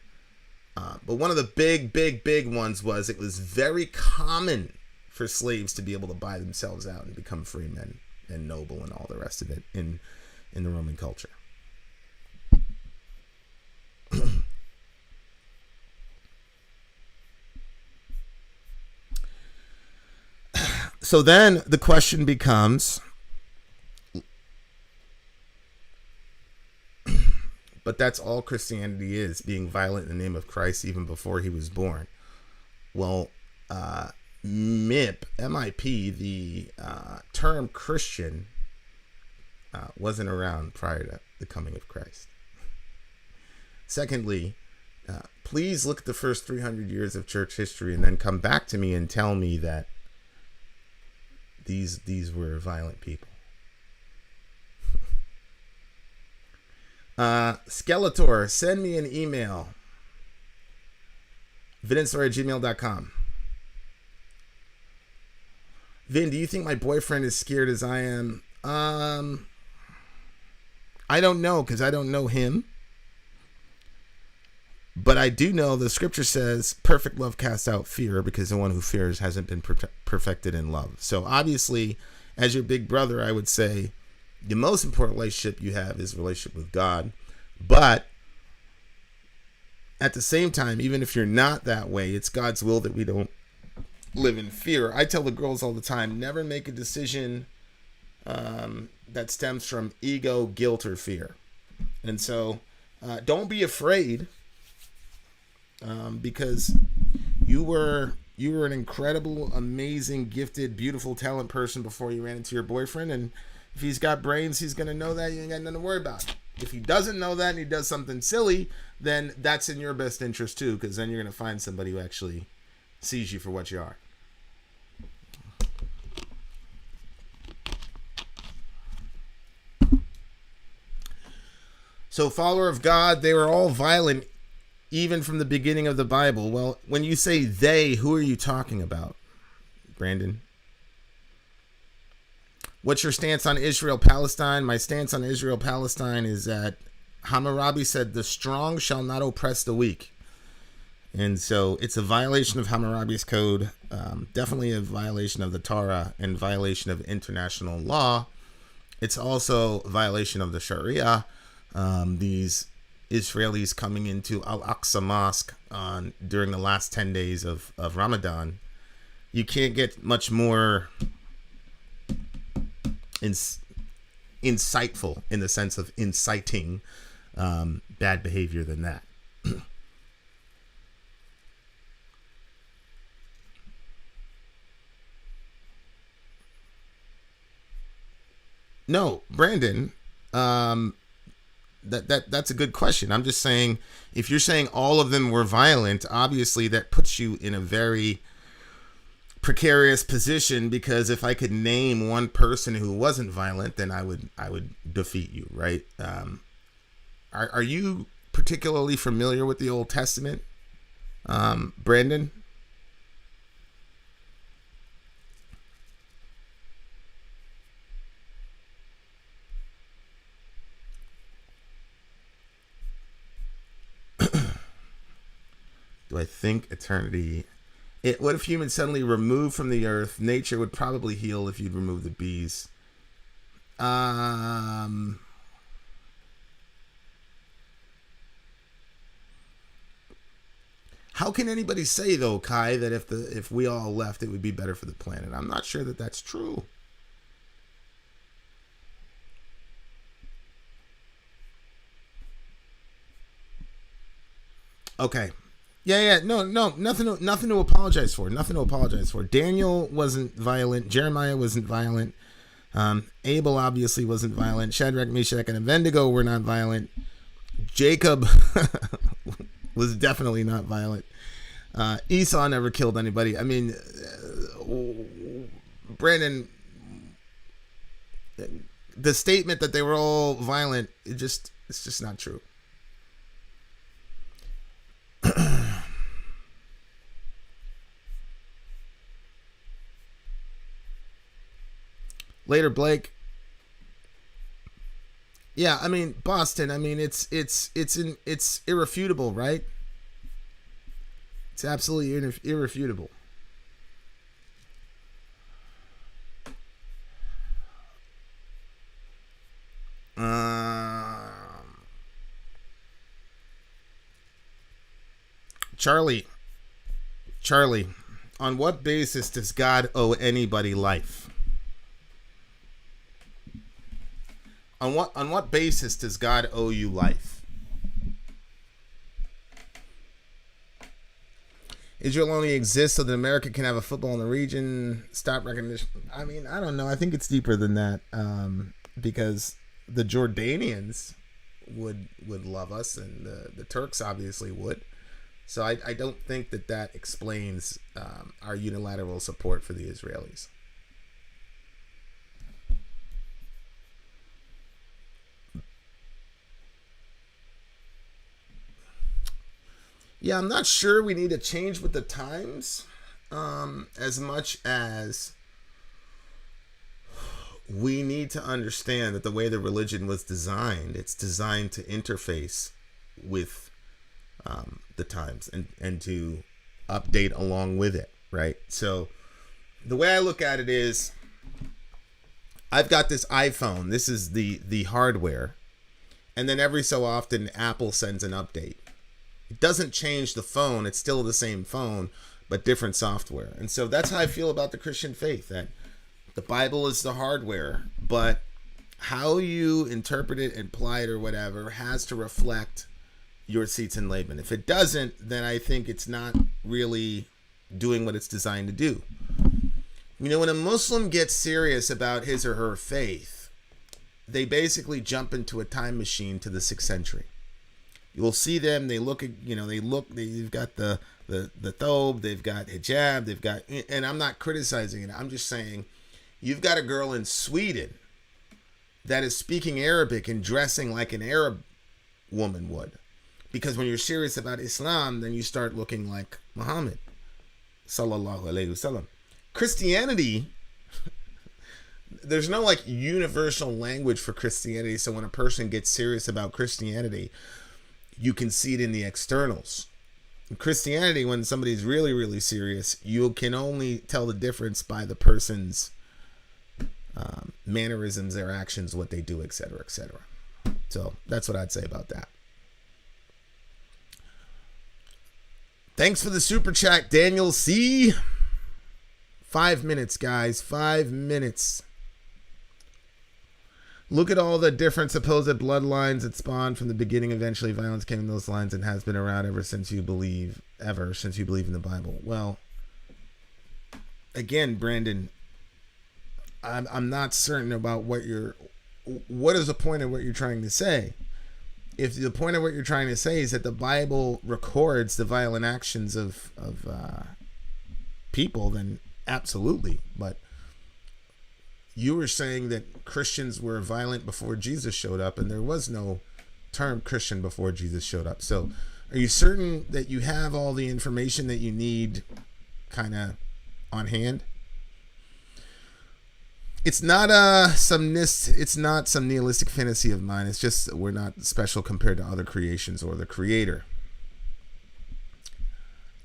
But one of the big ones was it was very common for slaves to be able to buy themselves out and become free men and noble and all the rest of it in the Roman culture. So then the question becomes, but that's all Christianity is, being violent in the name of Christ even before he was born. Well, MIP, the term Christian wasn't around prior to the coming of Christ. Secondly, please look at the first 300 years of church history and then come back to me and tell me that these were violent people. Skeletor, send me an email. VinceStory@gmail.com. Vin, do you think my boyfriend is scared as I am? I don't know, because I don't know him. But I do know the scripture says perfect love casts out fear, because the one who fears hasn't been perfected in love. So obviously, as your big brother, I would say the most important relationship you have is a relationship with God. But at the same time, even if you're not that way, it's God's will that we don't live in fear. I tell the girls all the time, never make a decision that stems from ego, guilt, or fear. And so don't be afraid. Because you were an incredible, amazing, gifted, beautiful, talent person before you ran into your boyfriend. And if he's got brains, he's going to know that. You ain't got nothing to worry about. If he doesn't know that and he does something silly, then that's in your best interest too, because then you're going to find somebody who actually sees you for what you are. So, follower of God, they were all violent even from the beginning of the Bible. Well, when you say they, who are you talking about, Brandon? What's your stance on Israel-Palestine? My stance on Israel-Palestine is that Hammurabi said, the strong shall not oppress the weak. And so it's a violation of Hammurabi's code, definitely a violation of the Torah, and violation of international law. It's also a violation of the Sharia. These Israelis coming into Al-Aqsa Mosque during the last 10 days of Ramadan. You can't get much more insightful in the sense of inciting bad behavior than that. No, Brandon, that's a good question. I'm just saying, if you're saying all of them were violent, obviously that puts you in a very precarious position, because if I could name one person who wasn't violent, then I would defeat you, right? Are you particularly familiar with the Old Testament, Brandon? Do I think eternity? What if humans suddenly removed from the earth? Nature would probably heal if you'd remove the bees. How can anybody say, though, Kai, that if we all left, it would be better for the planet? I'm not sure that that's true. Okay. Yeah, no, nothing to apologize for. Nothing to apologize for. Daniel wasn't violent. Jeremiah wasn't violent. Abel obviously wasn't violent. Shadrach, Meshach, and Abednego were not violent. Jacob was definitely not violent. Esau never killed anybody. I mean, Brandon, the statement that they were all violent, it's just not true. Later, Blake. Yeah, I mean, Boston. I mean, it's irrefutable, right? It's absolutely irrefutable. Charlie, on what basis does God owe anybody life? On what basis does God owe you life? Israel only exists so that America can have a football in the region. Stop recognition. I mean, I don't know. I think it's deeper than that, because the Jordanians would love us, and the Turks obviously would. So I don't think that explains our unilateral support for the Israelis. Yeah, I'm not sure we need to change with the times as much as we need to understand that the way the religion was designed, it's designed to interface with the times and to update along with it, right? So the way I look at it is, I've got this iPhone. This is the hardware. And then every so often, Apple sends an update. It doesn't change the phone. It's still the same phone, but different software. And so that's how I feel about the Christian faith, that the Bible is the hardware, but how you interpret it and apply it or whatever has to reflect your seats in Laban. If it doesn't, then I think it's not really doing what it's designed to do. You know, when a Muslim gets serious about his or her faith, they basically jump into a time machine to the 6th century. You'll see them, they've got the thobe, they've got hijab, and I'm not criticizing it, I'm just saying, you've got a girl in Sweden that is speaking Arabic and dressing like an Arab woman would. Because when you're serious about Islam, then you start looking like Muhammad, sallallahu alaihi wasallam. Christianity, there's no like universal language for Christianity, so when a person gets serious about Christianity, you can see it in the externals. In Christianity, when somebody's really, really serious, you can only tell the difference by the person's mannerisms, their actions, what they do, etc., etc. So that's what I'd say about that. Thanks for the super chat, Daniel C. 5 minutes, guys. 5 minutes. Look at all the different supposed bloodlines that spawned from the beginning. Eventually, violence came in those lines and has been around ever since you believe in the Bible. Well, again, Brandon, I'm not certain about what is the point of what you're trying to say. If the point of what you're trying to say is that the Bible records the violent actions of people, then absolutely. But you were saying that Christians were violent before Jesus showed up, and there was no term Christian before Jesus showed up. So are you certain that you have all the information that you need kind of on hand? It's not some nihilistic fantasy of mine. It's just we're not special compared to other creations or the Creator.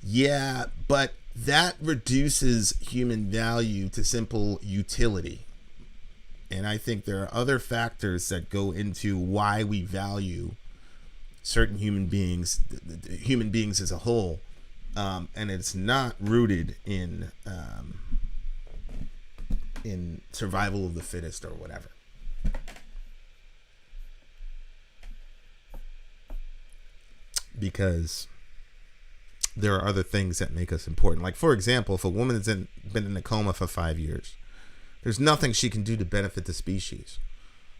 Yeah, but that reduces human value to simple utility. And I think there are other factors that go into why we value certain human beings as a whole. And it's not rooted in survival of the fittest or whatever. Because there are other things that make us important. Like, for example, if a woman has been in a coma for 5 years, there's nothing she can do to benefit the species.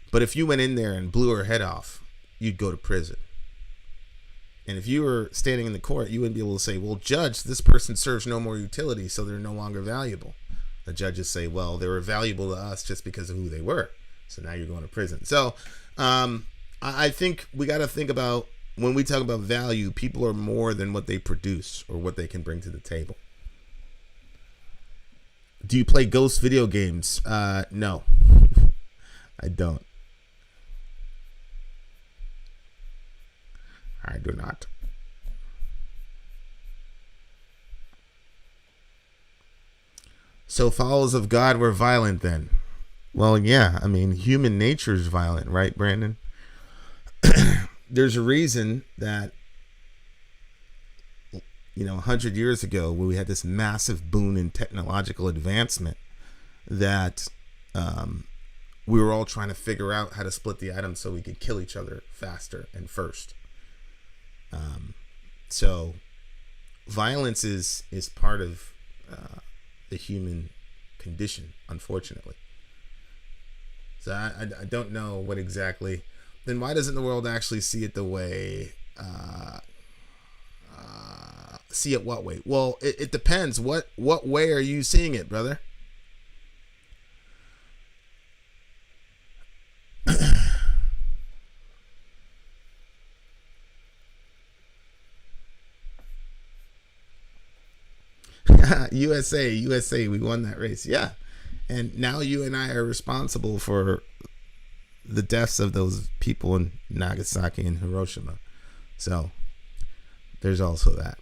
But if you went in there and blew her head off, you'd go to prison. And if you were standing in the court, you wouldn't be able to say, well, judge, this person serves no more utility, so they're no longer valuable. The judges say, well, they were valuable to us just because of who they were. So now you're going to prison. So I think we got to think about, when we talk about value, people are more than what they produce or what they can bring to the table. Do you play ghost video games? No, I don't. I do not. So followers of God were violent then? Well, yeah. I mean, human nature is violent, right, Brandon? There's a reason that, 100 years ago, when we had this massive boon in technological advancement, that we were all trying to figure out how to split the atom so we could kill each other faster and first. So violence is part of the human condition, unfortunately. So I don't know what exactly. Then why doesn't the world actually see it the way? See it what way? Well, it depends. What way are you seeing it, brother? USA, we won that race. Yeah. And now you and I are responsible for the deaths of those people in Nagasaki and Hiroshima. So there's also that.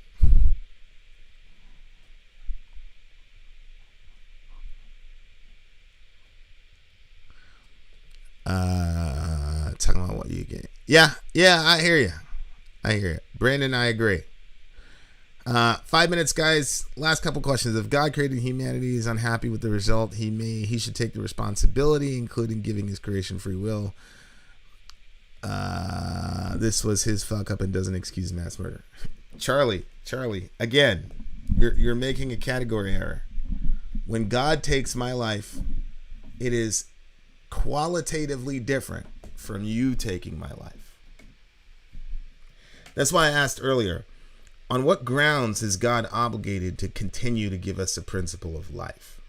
Talking about what you get. Yeah, I hear you. Brandon, I agree. 5 minutes, guys. Last couple questions. If God created humanity, is unhappy with the result, he should take the responsibility, including giving his creation free will. This was his fuck up and doesn't excuse mass murder. Charlie, again, you're making a category error. When God takes my life, it is qualitatively different from you taking my life. That's why I asked earlier, on what grounds is God obligated to continue to give us the principle of life?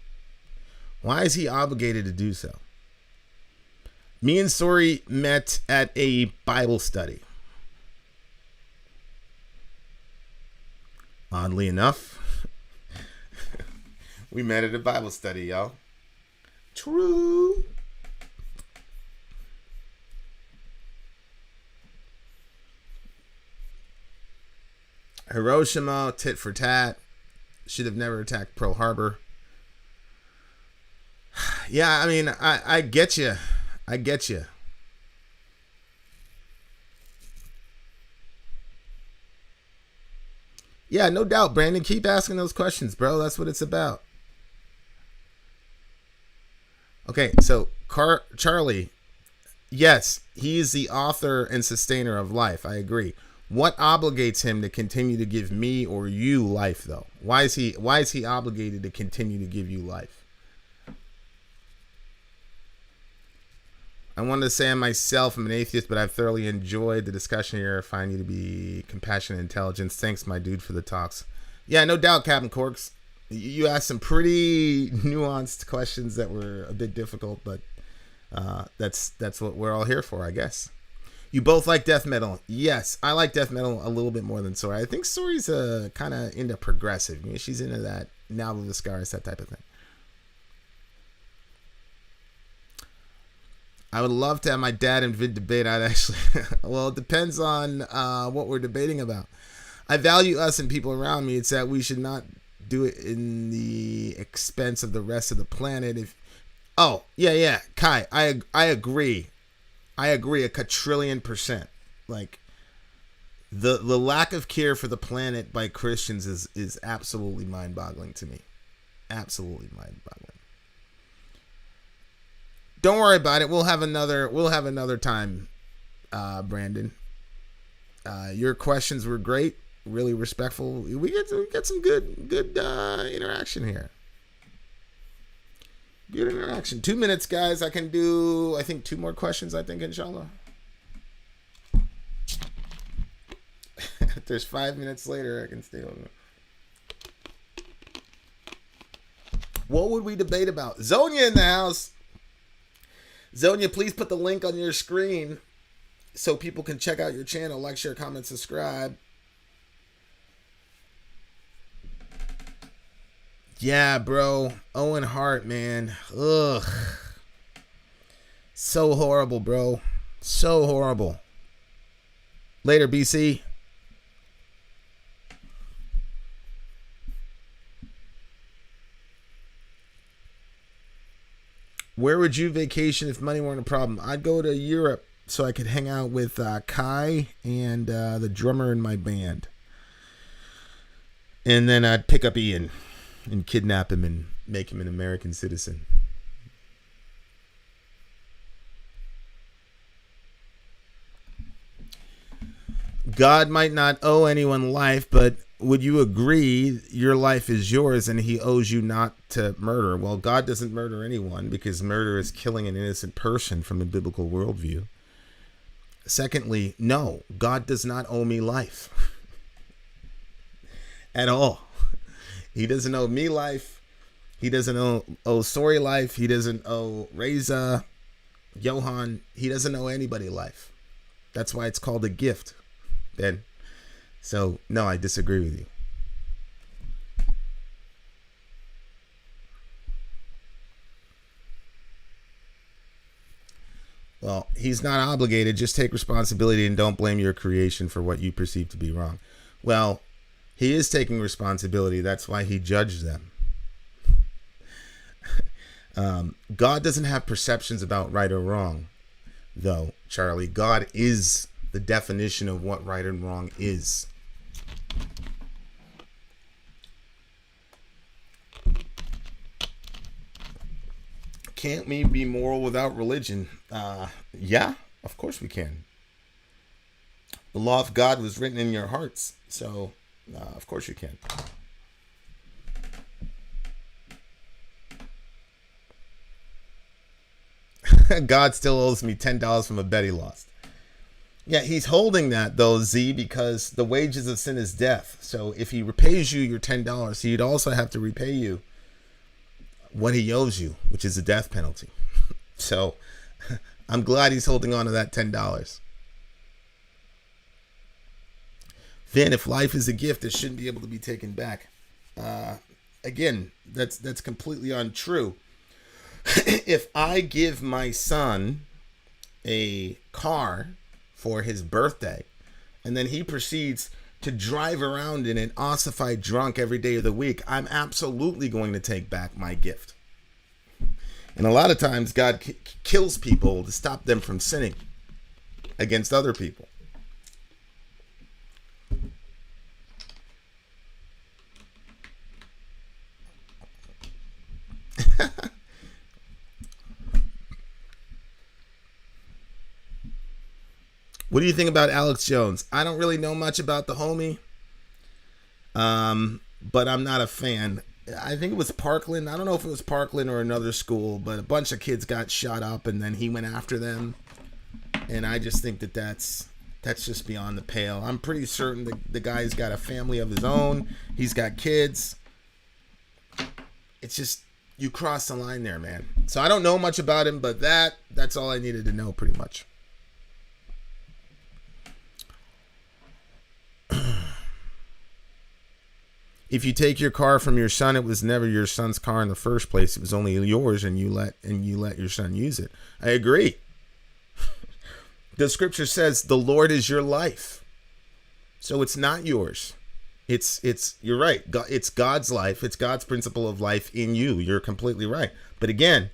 Why is he obligated to do so? Me and Sori met at a Bible study. Oddly enough, we met at a Bible study, y'all. True. Hiroshima, tit for tat. Should have never attacked Pearl Harbor. Yeah, I mean, I get you. I get you. Yeah, no doubt, Brandon. Keep asking those questions, bro. That's what it's about. Okay, so Charlie, yes, he is the author and sustainer of life. I agree. What obligates him to continue to give me or you life, though? Why is he obligated to continue to give you life? I wanted to say myself, I'm an atheist, but I've thoroughly enjoyed the discussion here. I find you to be compassionate intelligence. Thanks, my dude, for the talks. Yeah, no doubt, Captain Corks. You asked some pretty nuanced questions that were a bit difficult, but that's what we're all here for, I guess. You both like death metal. Yes, I like death metal a little bit more than Sori. I think Sori's kind of into progressive. You know, she's into that Now of the Scars, that type of thing. I would love to have my dad in vid debate. I'd actually, well, it depends on what we're debating about. I value us and people around me. It's that we should not do it in the expense of the rest of the planet. Yeah, Kai, I agree. I agree a quadrillion %. Like the lack of care for the planet by Christians is absolutely mind-boggling to me. Absolutely mind-boggling. Don't worry about it. We'll have another time, Brandon. Your questions were great, really respectful. We get some good interaction here. Good interaction. 2 minutes, guys. I can do, I think, 2 more questions, I think, inshallah. If there's 5 minutes later, I can stay on. What would we debate about? Zonia in the house. Zonia, please put the link on your screen so people can check out your channel. Like, share, comment, subscribe. Yeah, bro. Owen Hart, man. Ugh. So horrible, bro. So horrible. Later, BC. Where would you vacation if money weren't a problem? I'd go to Europe so I could hang out with Kai and the drummer in my band. And then I'd pick up Ian and kidnap him and make him an American citizen. God might not owe anyone life, but would you agree your life is yours and he owes you not to murder? Well, God doesn't murder anyone because murder is killing an innocent person from a biblical worldview. Secondly, no, God does not owe me life at all. He doesn't owe me life. He doesn't owe Sori life. He doesn't owe Reza, Johan. He doesn't owe anybody life. That's why it's called a gift, Ben. So, no, I disagree with you. Well, he's not obligated. Just take responsibility and don't blame your creation for what you perceive to be wrong. Well, he is taking responsibility. That's why he judged them. God doesn't have perceptions about right or wrong, though, Charlie. God is the definition of what right and wrong is. Can't we be moral without religion? Yeah, of course we can. The law of God was written in your hearts, so of course you can. God still owes me $10 from a bet he lost. Yeah, he's holding that, though, Z, because the wages of sin is death. So if he repays you your $10, he'd also have to repay you what he owes you, which is a death penalty. So I'm glad he's holding on to that $10. Then, if life is a gift, it shouldn't be able to be taken back. Again, that's completely untrue. If I give my son a car for his birthday, and then he proceeds to drive around in an ossified drunk every day of the week, I'm absolutely going to take back my gift. And a lot of times God kills people to stop them from sinning against other people. What do you think about Alex Jones? I don't really know much about the homie, but I'm not a fan. I think it was Parkland. I don't know if it was Parkland or another school, but a bunch of kids got shot up, and then he went after them. And I just think that that's just beyond the pale. I'm pretty certain the guy's got a family of his own. He's got kids. It's just, you cross the line there, man. So I don't know much about him, but that's all I needed to know pretty much. If you take your car from your son, it was never your son's car in the first place. It was only yours, and you let your son use it. I agree. The scripture says the Lord is your life. So it's not yours. It's you're right. It's God's life. It's God's principle of life in you. You're completely right. But again,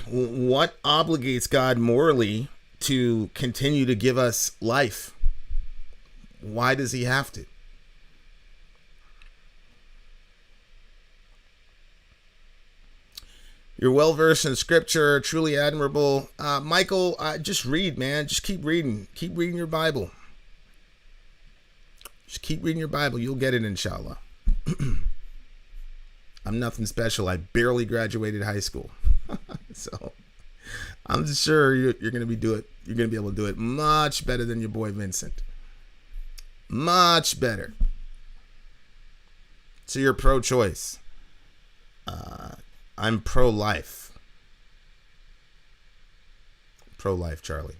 what obligates God morally to continue to give us life? Why does he have to? You're well versed in scripture, truly admirable. Michael, just read, man. Just keep reading. Keep reading your Bible. Just keep reading your Bible. You'll get it, inshallah. I'm nothing special. I barely graduated high school. So I'm just sure you're going to be able to do it much better than your boy Vincent. Much better. So you're pro-choice. I'm pro-life. Pro-life, Charlie.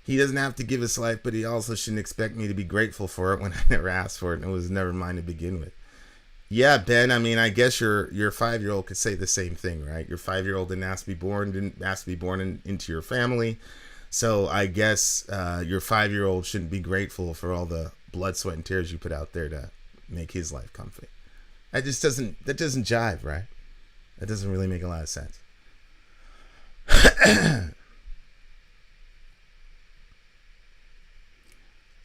He doesn't have to give us life, but he also shouldn't expect me to be grateful for it when I never asked for it and it was never mine to begin with. Yeah, Ben, I mean, I guess your 5-year-old could say the same thing, right? Your 5-year-old didn't ask to be born into your family. So I guess your 5-year-old shouldn't be grateful for all the blood, sweat, and tears you put out there to make his life comfy. That doesn't jive, right? That doesn't really make a lot of sense.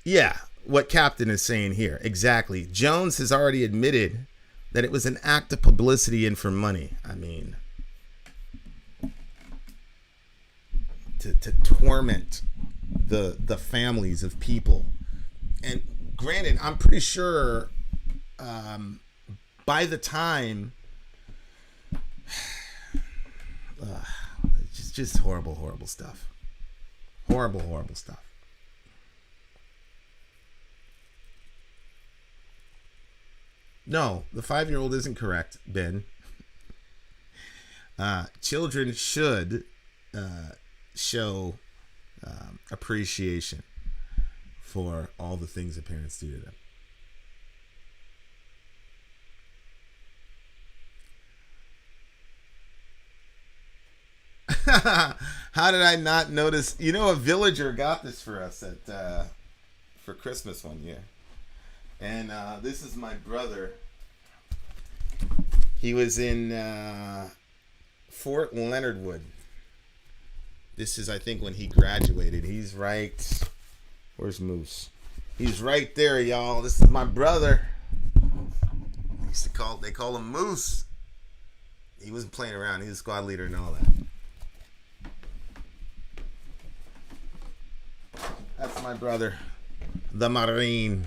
Yeah, what Captain is saying here. Exactly. Jones has already admitted that it was an act of publicity and for money. I mean, to torment the families of people. And granted, I'm pretty sure by the time it's just horrible stuff. Horrible stuff. No, the 5-year-old isn't correct, Ben. Children should show appreciation for all the things that parents do to them. How did I not notice? You know, a villager got this for us for Christmas one year. And this is my brother. He was in Fort Leonard Wood. This is, I think, when he graduated. He's right... Where's Moose? He's right there, y'all. This is my brother. They call him Moose. He wasn't playing around. He was squad leader and all that. That's my brother, the Marine.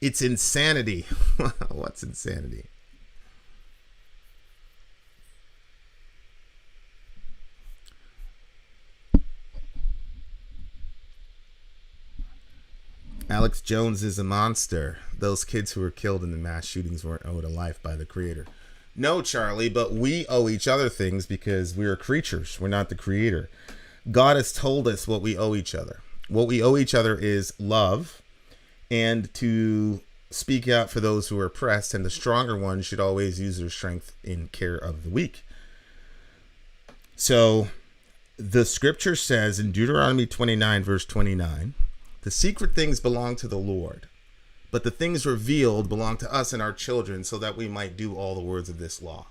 It's insanity. What's insanity? Alex Jones is a monster. Those kids who were killed in the mass shootings weren't owed a life by the Creator. No, Charlie, but we owe each other things because we are creatures. We're not the Creator. God has told us what we owe each other. What we owe each other is love and to speak out for those who are oppressed, and the stronger one should always use their strength in care of the weak. So the scripture says in Deuteronomy 29, verse 29, the secret things belong to the Lord, but the things revealed belong to us and our children, so that we might do all the words of this law.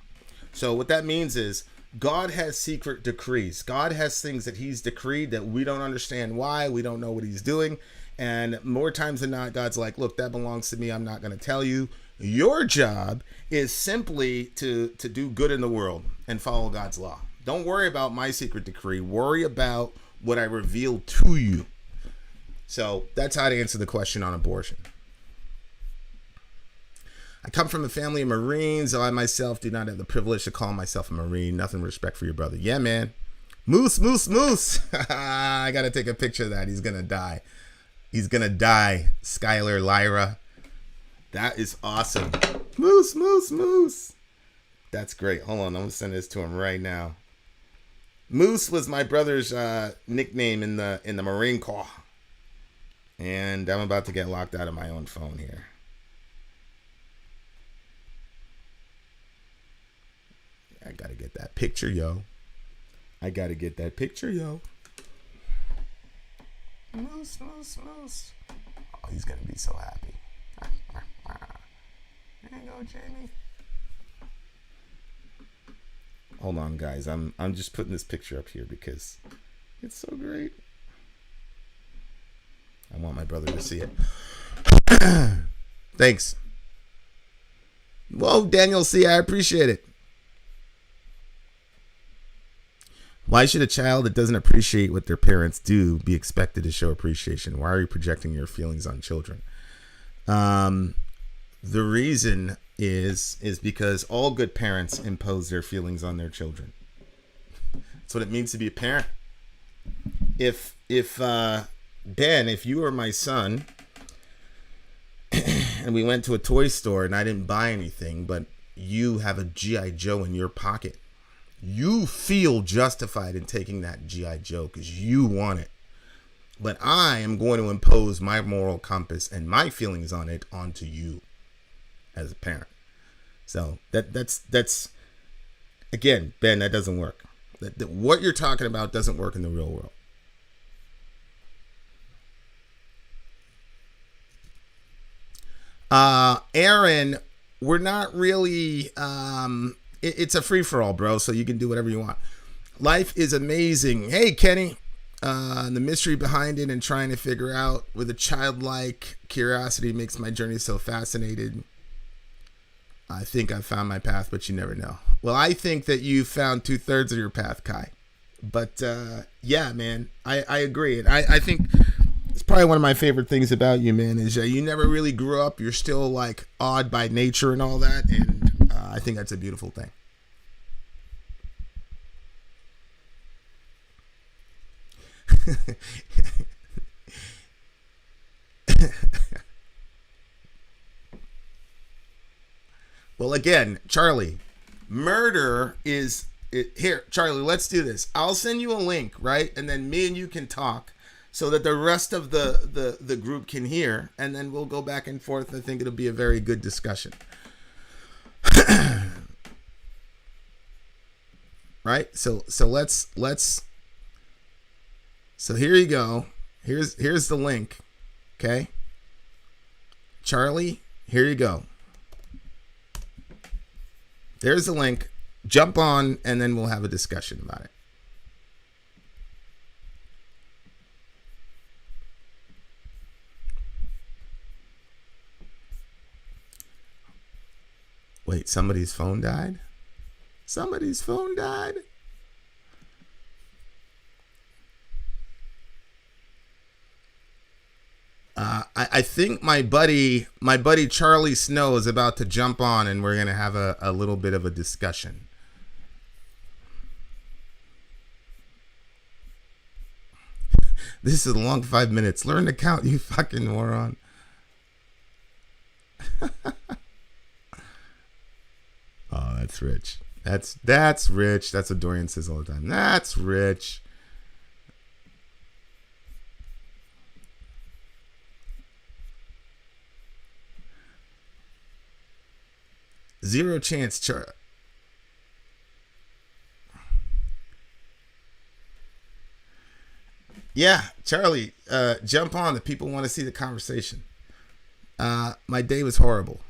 So what that means is God has secret decrees. God has things that he's decreed that we don't understand why. We don't know what he's doing. And more times than not, God's like, look, that belongs to me. I'm not going to tell you. Your job is simply to do good in the world and follow God's law. Don't worry about my secret decree. Worry about what I reveal to you. So that's how to answer the question on abortion. I come from a family of Marines, though I myself do not have the privilege to call myself a Marine. Nothing respect for your brother. Yeah, man. Moose, moose, moose. I got to take a picture of that. He's going to die. He's going to die. Skylar Lyra. That is awesome. Moose, moose, moose. That's great. Hold on. I'm going to send this to him right now. Moose was my brother's nickname in the Marine Corps. And I'm about to get locked out of my own phone here. I gotta get that picture, yo. I gotta get that picture, yo. Moose, moose, moose. Oh, he's gonna be so happy. There you go, Jamie. Hold on, guys. I'm just putting this picture up here because it's so great. I want my brother to see it. Thanks. Whoa, Daniel C. I appreciate it. Why should a child that doesn't appreciate what their parents do be expected to show appreciation? Why are you projecting your feelings on children? The reason is because all good parents impose their feelings on their children. That's what it means to be a parent. If Ben, if you were my son and we went to a toy store and I didn't buy anything, but you have a G.I. Joe in your pocket, you feel justified in taking that G.I. Joe because you want it. But I am going to impose my moral compass and my feelings on it onto you as a parent. So that's again, Ben, that doesn't work. What you're talking about doesn't work in the real world. Aaron, we're not really it's a free-for-all, bro, so you can do whatever you want. Life is amazing. Hey, Kenny. The mystery behind it and trying to figure out with a childlike curiosity makes my journey so fascinating. I think I've found my path, but you never know. Well, I think that you found 2/3 of your path, Kai. But yeah, man, I agree. And I think it's probably one of my favorite things about you, man, is you never really grew up. You're still like awed by nature and all that. And I think that's a beautiful thing. Well, again, Charlie, murder is it, here. Charlie, let's do this. I'll send you a link, right? And then me and you can talk so that the rest of the group can hear. And then we'll go back and forth. I think it'll be a very good discussion. Right? So let's so here you go. Here's the link. Okay? Charlie, here you go. There's the link. Jump on and then we'll have a discussion about it. Wait, somebody's phone died? Somebody's phone died? I think my buddy Charlie Snow is about to jump on and we're going to have a little bit of a discussion. This is a long 5 minutes. Learn to count, you fucking moron. Oh, that's rich. That's rich. That's what Dorian says all the time. That's rich. Zero chance, Yeah, Charlie, jump on. The people want to see the conversation. My day was horrible.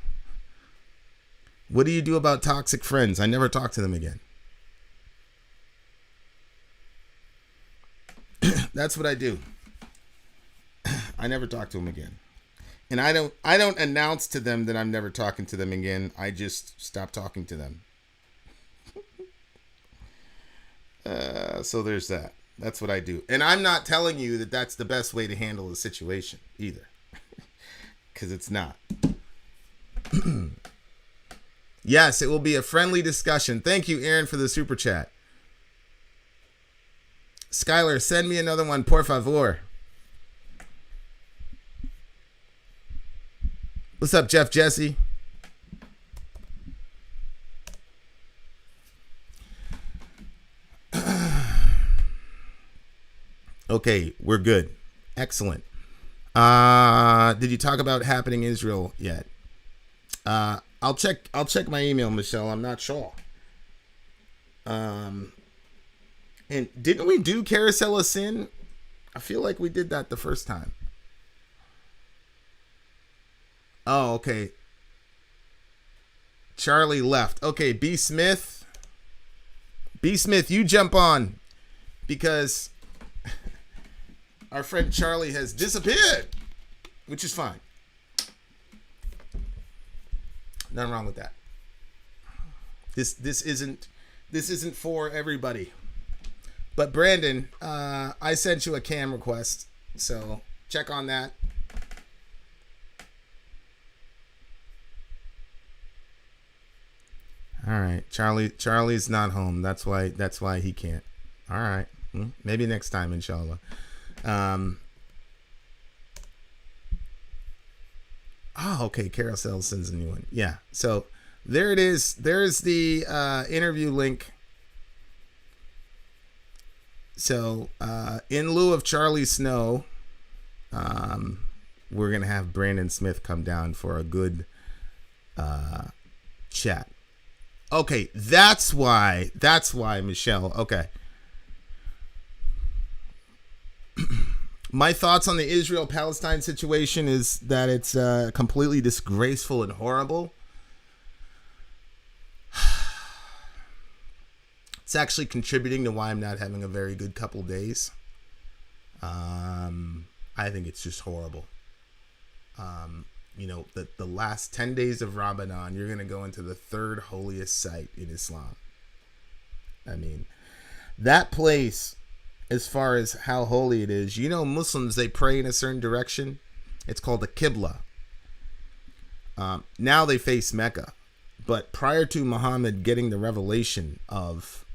What do you do about toxic friends? I never talk to them again. That's what I do. I never talk to them again. And I don't announce to them that I'm never talking to them again. I just stop talking to them. So there's that. That's what I do. And I'm not telling you that that's the best way to handle the situation either. Because it's not. Yes, it will be a friendly discussion. Thank you, Aaron, for the super chat. Skylar, send me another one, por favor. What's up, Jeff Jesse? Okay, we're good. Excellent. Did you talk about happening Israel yet? I'll check my email, Michelle. I'm not sure. And didn't we do Carousel of Sin? I feel like we did that the first time. Oh, okay. Charlie left. Okay, B. Smith. B. Smith, you jump on. Because our friend Charlie has disappeared. Which is fine. Nothing wrong with that. This isn't for everybody. But Brandon, I sent you a cam request. So check on that. All right, Charlie's not home. That's why he can't. All right, maybe next time, inshallah. Okay. Carousel sends a new one. Yeah. So there it is. There's the interview link. So in lieu of Charlie Snow, we're gonna have Brandon Smith come down for a good chat. Okay, that's why, Michelle. Okay. My thoughts on the Israel-Palestine situation is that it's completely disgraceful and horrible. It's actually contributing to why I'm not having a very good couple days. I think it's just horrible. The last 10 days of Ramadan, you're going to go into the third holiest site in Islam. I mean, that place, as far as how holy it is, Muslims, they pray in a certain direction. It's called the Qibla. Now they face Mecca. But prior to Muhammad getting the revelation of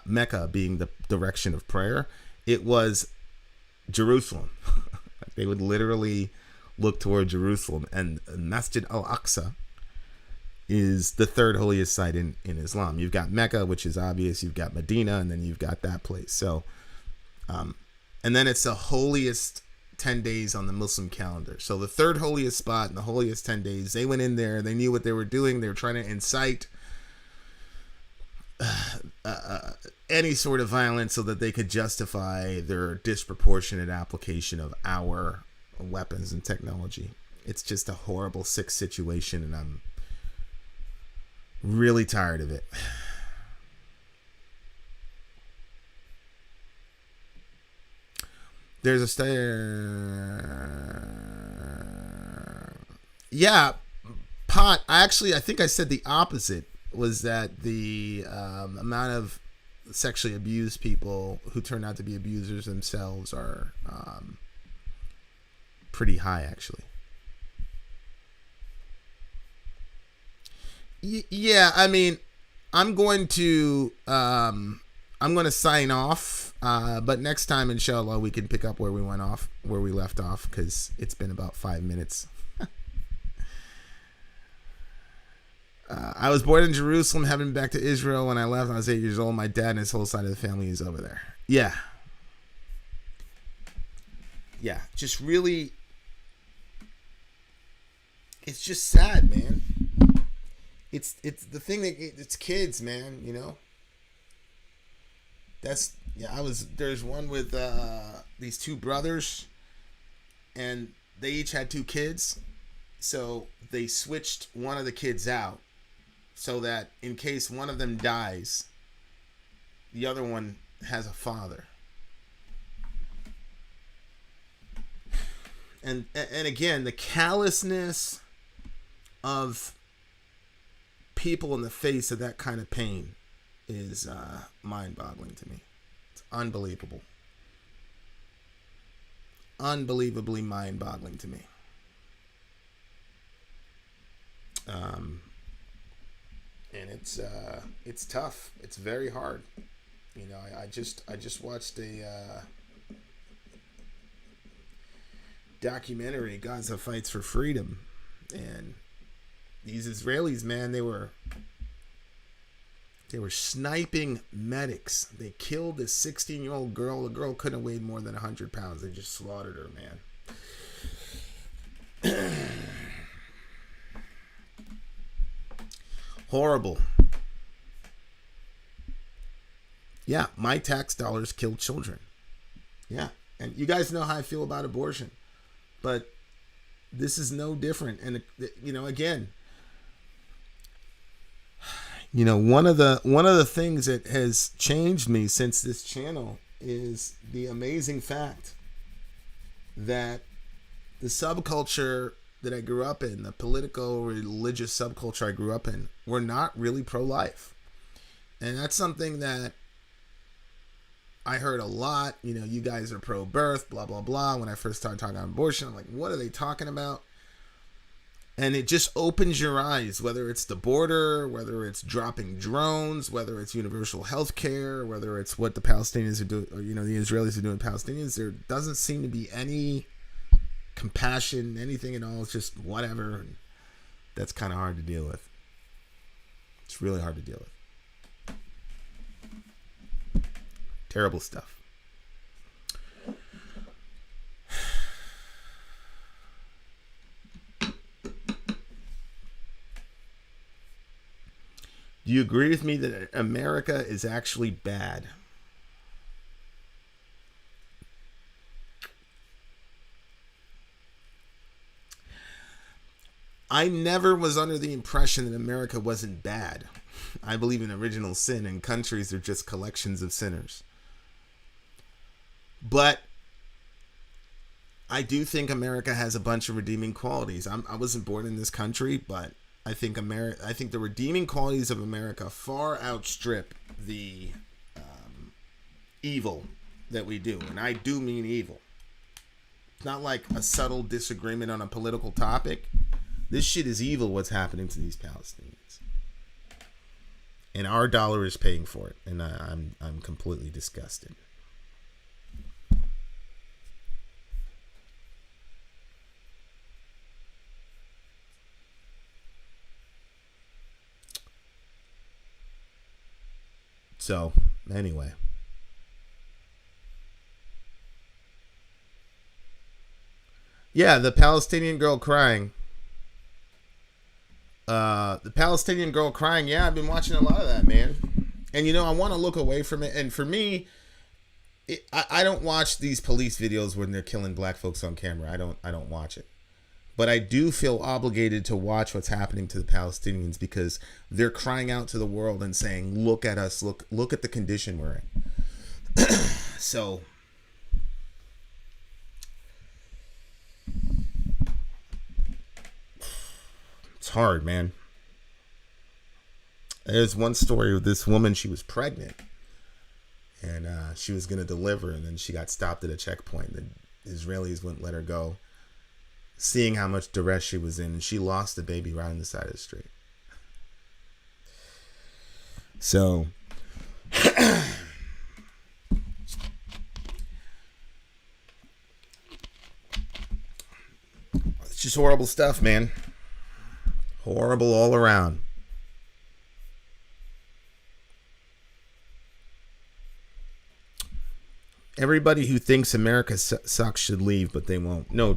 Mecca being the direction of prayer, it was Jerusalem. They would literally look toward Jerusalem, and Masjid al-Aqsa is the third holiest site in Islam. You've got Mecca, which is obvious. You've got Medina, and then you've got that place. So, and then it's the holiest 10 days on the Muslim calendar. So the third holiest spot in the holiest 10 days, they went in there. They knew what they were doing. They were trying to incite any sort of violence so that they could justify their disproportionate application of our weapons and technology. It's just a horrible, sick situation, and I'm really tired of it. There's a yeah, pot. I think I said the opposite, was that the amount of sexually abused people who turn out to be abusers themselves are pretty high, actually. Yeah, I mean, I'm going to sign off, but next time, inshallah, we can pick up where we left off, because it's been about 5 minutes. I was born in Jerusalem, haven't been back to Israel. When I left, I was 8 years old. My dad and his whole side of the family is over there. Yeah, just really, it's just sad, man. It's the thing that it's kids, man. That's yeah. There's one with these two brothers, and they each had two kids, so they switched one of the kids out so that in case one of them dies, the other one has a father. And again, the callousness of people in the face of that kind of pain is mind-boggling to me. It's unbelievable. Unbelievably mind-boggling to me. And it's tough. It's very hard. You know, I just watched a documentary, Gaza Fights for Freedom, and these Israelis, man, they were sniping medics. They killed this 16-year-old girl. The girl couldn't have weighed more than 100 pounds. They just slaughtered her, man. Horrible. Yeah, my tax dollars killed children. Yeah, and you guys know how I feel about abortion, but this is no different. And you know, again, you know, one of the things that has changed me since this channel is the amazing fact that the subculture that I grew up in, the political religious subculture I grew up in, were not really pro-life. And that's something that I heard a lot. You know, you guys are pro-birth, blah, blah, blah. When I first started talking about abortion, I'm like, what are they talking about? And it just opens your eyes, whether it's the border, whether it's dropping drones, whether it's universal health care, whether it's what the Palestinians are doing, or, you know, the Israelis are doing to Palestinians. There doesn't seem to be any compassion, anything at all. It's just whatever. And that's kind of hard to deal with. It's really hard to deal with. Terrible stuff. Do you agree with me that America is actually bad? I never was under the impression that America wasn't bad. I believe in original sin, and countries are just collections of sinners. But I do think America has a bunch of redeeming qualities. I wasn't born in this country, but I think the redeeming qualities of America far outstrip the evil that we do, and I do mean evil. It's not like a subtle disagreement on a political topic. This shit is evil. What's happening to these Palestinians, and our dollar is paying for it, and I'm completely disgusted. So, anyway. Yeah, the Palestinian girl crying. The Palestinian girl crying. Yeah, I've been watching a lot of that, man. And, you know, I want to look away from it. And for me, I don't watch these police videos when they're killing black folks on camera. I don't watch it. But I do feel obligated to watch what's happening to the Palestinians because they're crying out to the world and saying, look at us, look at the condition we're in. So it's hard, man. There's one story of this woman, she was pregnant and she was going to deliver, and then she got stopped at a checkpoint. The Israelis wouldn't let her go, seeing how much duress she was in, and she lost the baby right on the side of the street. So it's just horrible stuff, man. Horrible all around. Everybody who thinks America sucks should leave, but they won't. No,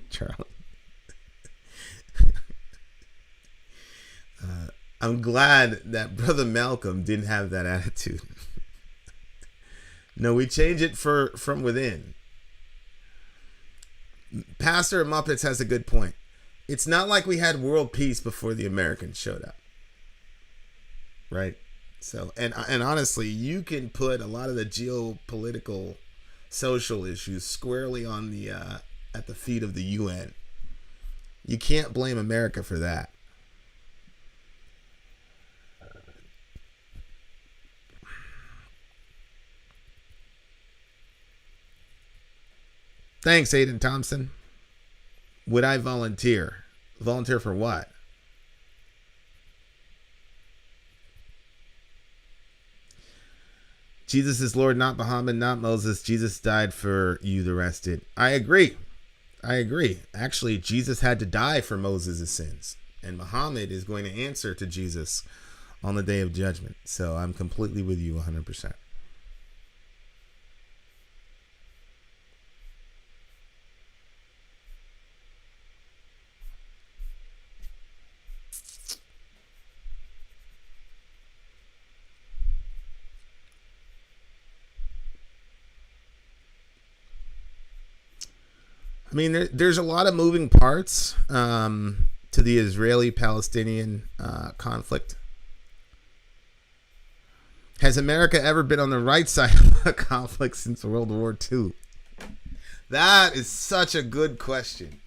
Charlie. I'm glad that Brother Malcolm didn't have that attitude. No, we change it from within. Pastor Muppets has a good point. It's not like we had world peace before the Americans showed up, right? So, and honestly, you can put a lot of the geopolitical, social issues squarely on the at the feet of the UN. You can't blame America for that. Thanks, Aiden Thompson. Would I volunteer? Volunteer for what? Jesus is Lord, not Muhammad, not Moses. Jesus died for you, the rest did. I agree. Actually, Jesus had to die for Moses' sins. And Muhammad is going to answer to Jesus on the day of judgment. So I'm completely with you 100%. I mean, there's a lot of moving parts to the Israeli-Palestinian conflict. Has America ever been on the right side of a conflict since World War II? That is such a good question.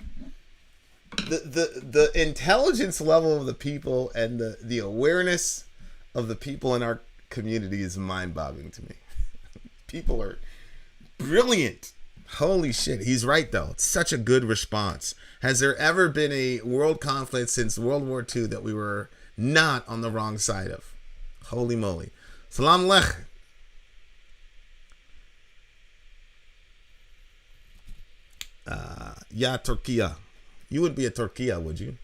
The intelligence level of the people and the awareness of the people in our community is mind-boggling to me. People are brilliant. Holy shit. He's right, though. It's such a good response. Has there ever been a world conflict since World War II that we were not on the wrong side of? Holy moly. Salam alaikum. Yeah, Turkiya. You wouldn't be a Turkiya, would you?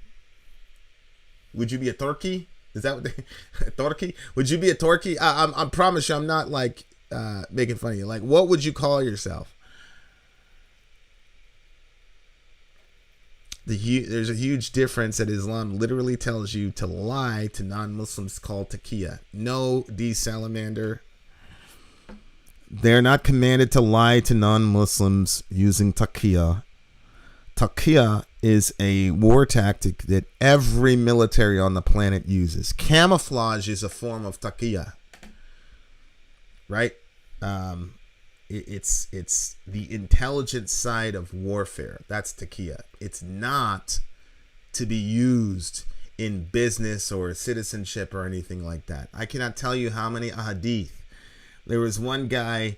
Would you be a Turkey? Is that what they... Turkey? Would you be a Turkey? I promise you, I'm not like making fun of you. Like, what would you call yourself? There's a huge difference that Islam literally tells you to lie to non-Muslims called taqiyya. No, D. Salamander. They're not commanded to lie to non-Muslims using taqiyya. Taqiyya is a war tactic that every military on the planet uses. Camouflage is a form of taqiyya. Right? It's the intelligence side of warfare. That's taqiyya. It's not to be used in business or citizenship or anything like that. I cannot tell you how many ahadith. There was one guy,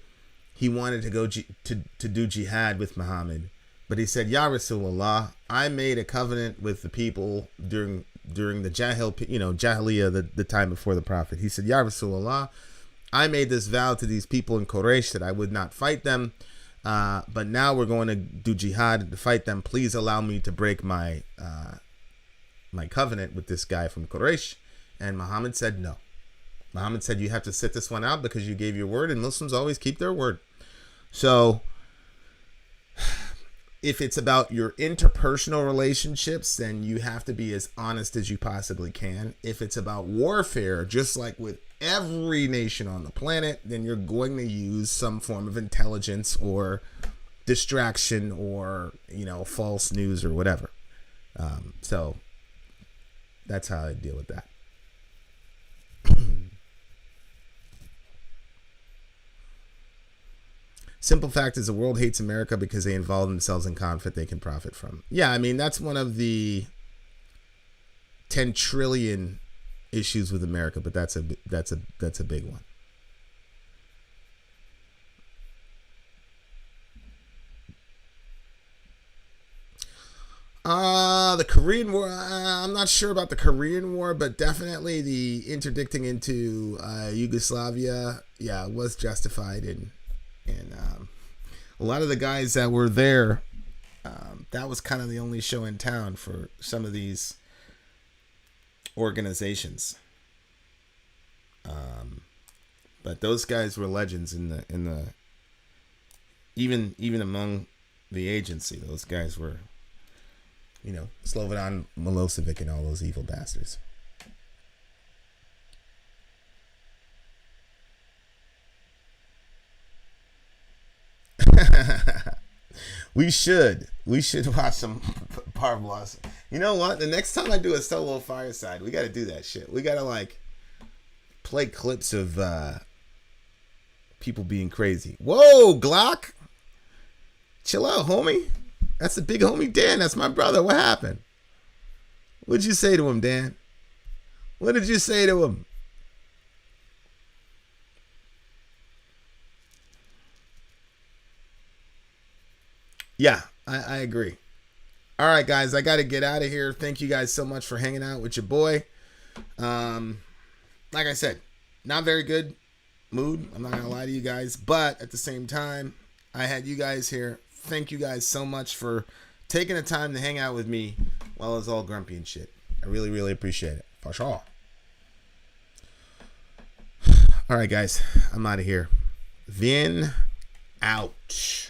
he wanted to go to do jihad with Muhammad, but he said, Ya Rasulullah, I made a covenant with the people during the Jahiliyyah, the time before the Prophet. He said, Ya Rasulullah, I made this vow to these people in Quraysh that I would not fight them, but now we're going to do jihad to fight them. Please allow me to break my covenant with this guy from Quraysh. And Muhammad said no. Muhammad said, you have to sit this one out because you gave your word, and Muslims always keep their word. So if it's about your interpersonal relationships, then you have to be as honest as you possibly can. If it's about warfare, just like with every nation on the planet, then you're going to use some form of intelligence or distraction or, false news or whatever. So that's how I deal with that. Simple fact is the world hates America because they involve themselves in conflict they can profit from. Yeah, I mean, that's one of the 10 trillion issues with America, but that's a big one. The Korean War, I'm not sure about the Korean War, but definitely the interdicting into Yugoslavia, was justified, and a lot of the guys that were there, that was kind of the only show in town for some of these organizations. But those guys were legends in the even among the agency. Those guys were, Slobodan Milosevic and all those evil bastards. We should watch some Bar Blossom. You know what? The next time I do a solo fireside, we got to do that shit. We got to like play clips of people being crazy. Whoa, Glock. Chill out, homie. That's the big homie Dan. That's my brother. What happened? What'd you say to him, Dan? What did you say to him? Yeah, I agree. All right, guys, I got to get out of here. Thank you guys so much for hanging out with your boy. Like I said, not very good mood. I'm not going to lie to you guys. But at the same time, I had you guys here. Thank you guys so much for taking the time to hang out with me while I was all grumpy and shit. I really, really appreciate it. For sure. All right, guys, I'm out of here. Vin out.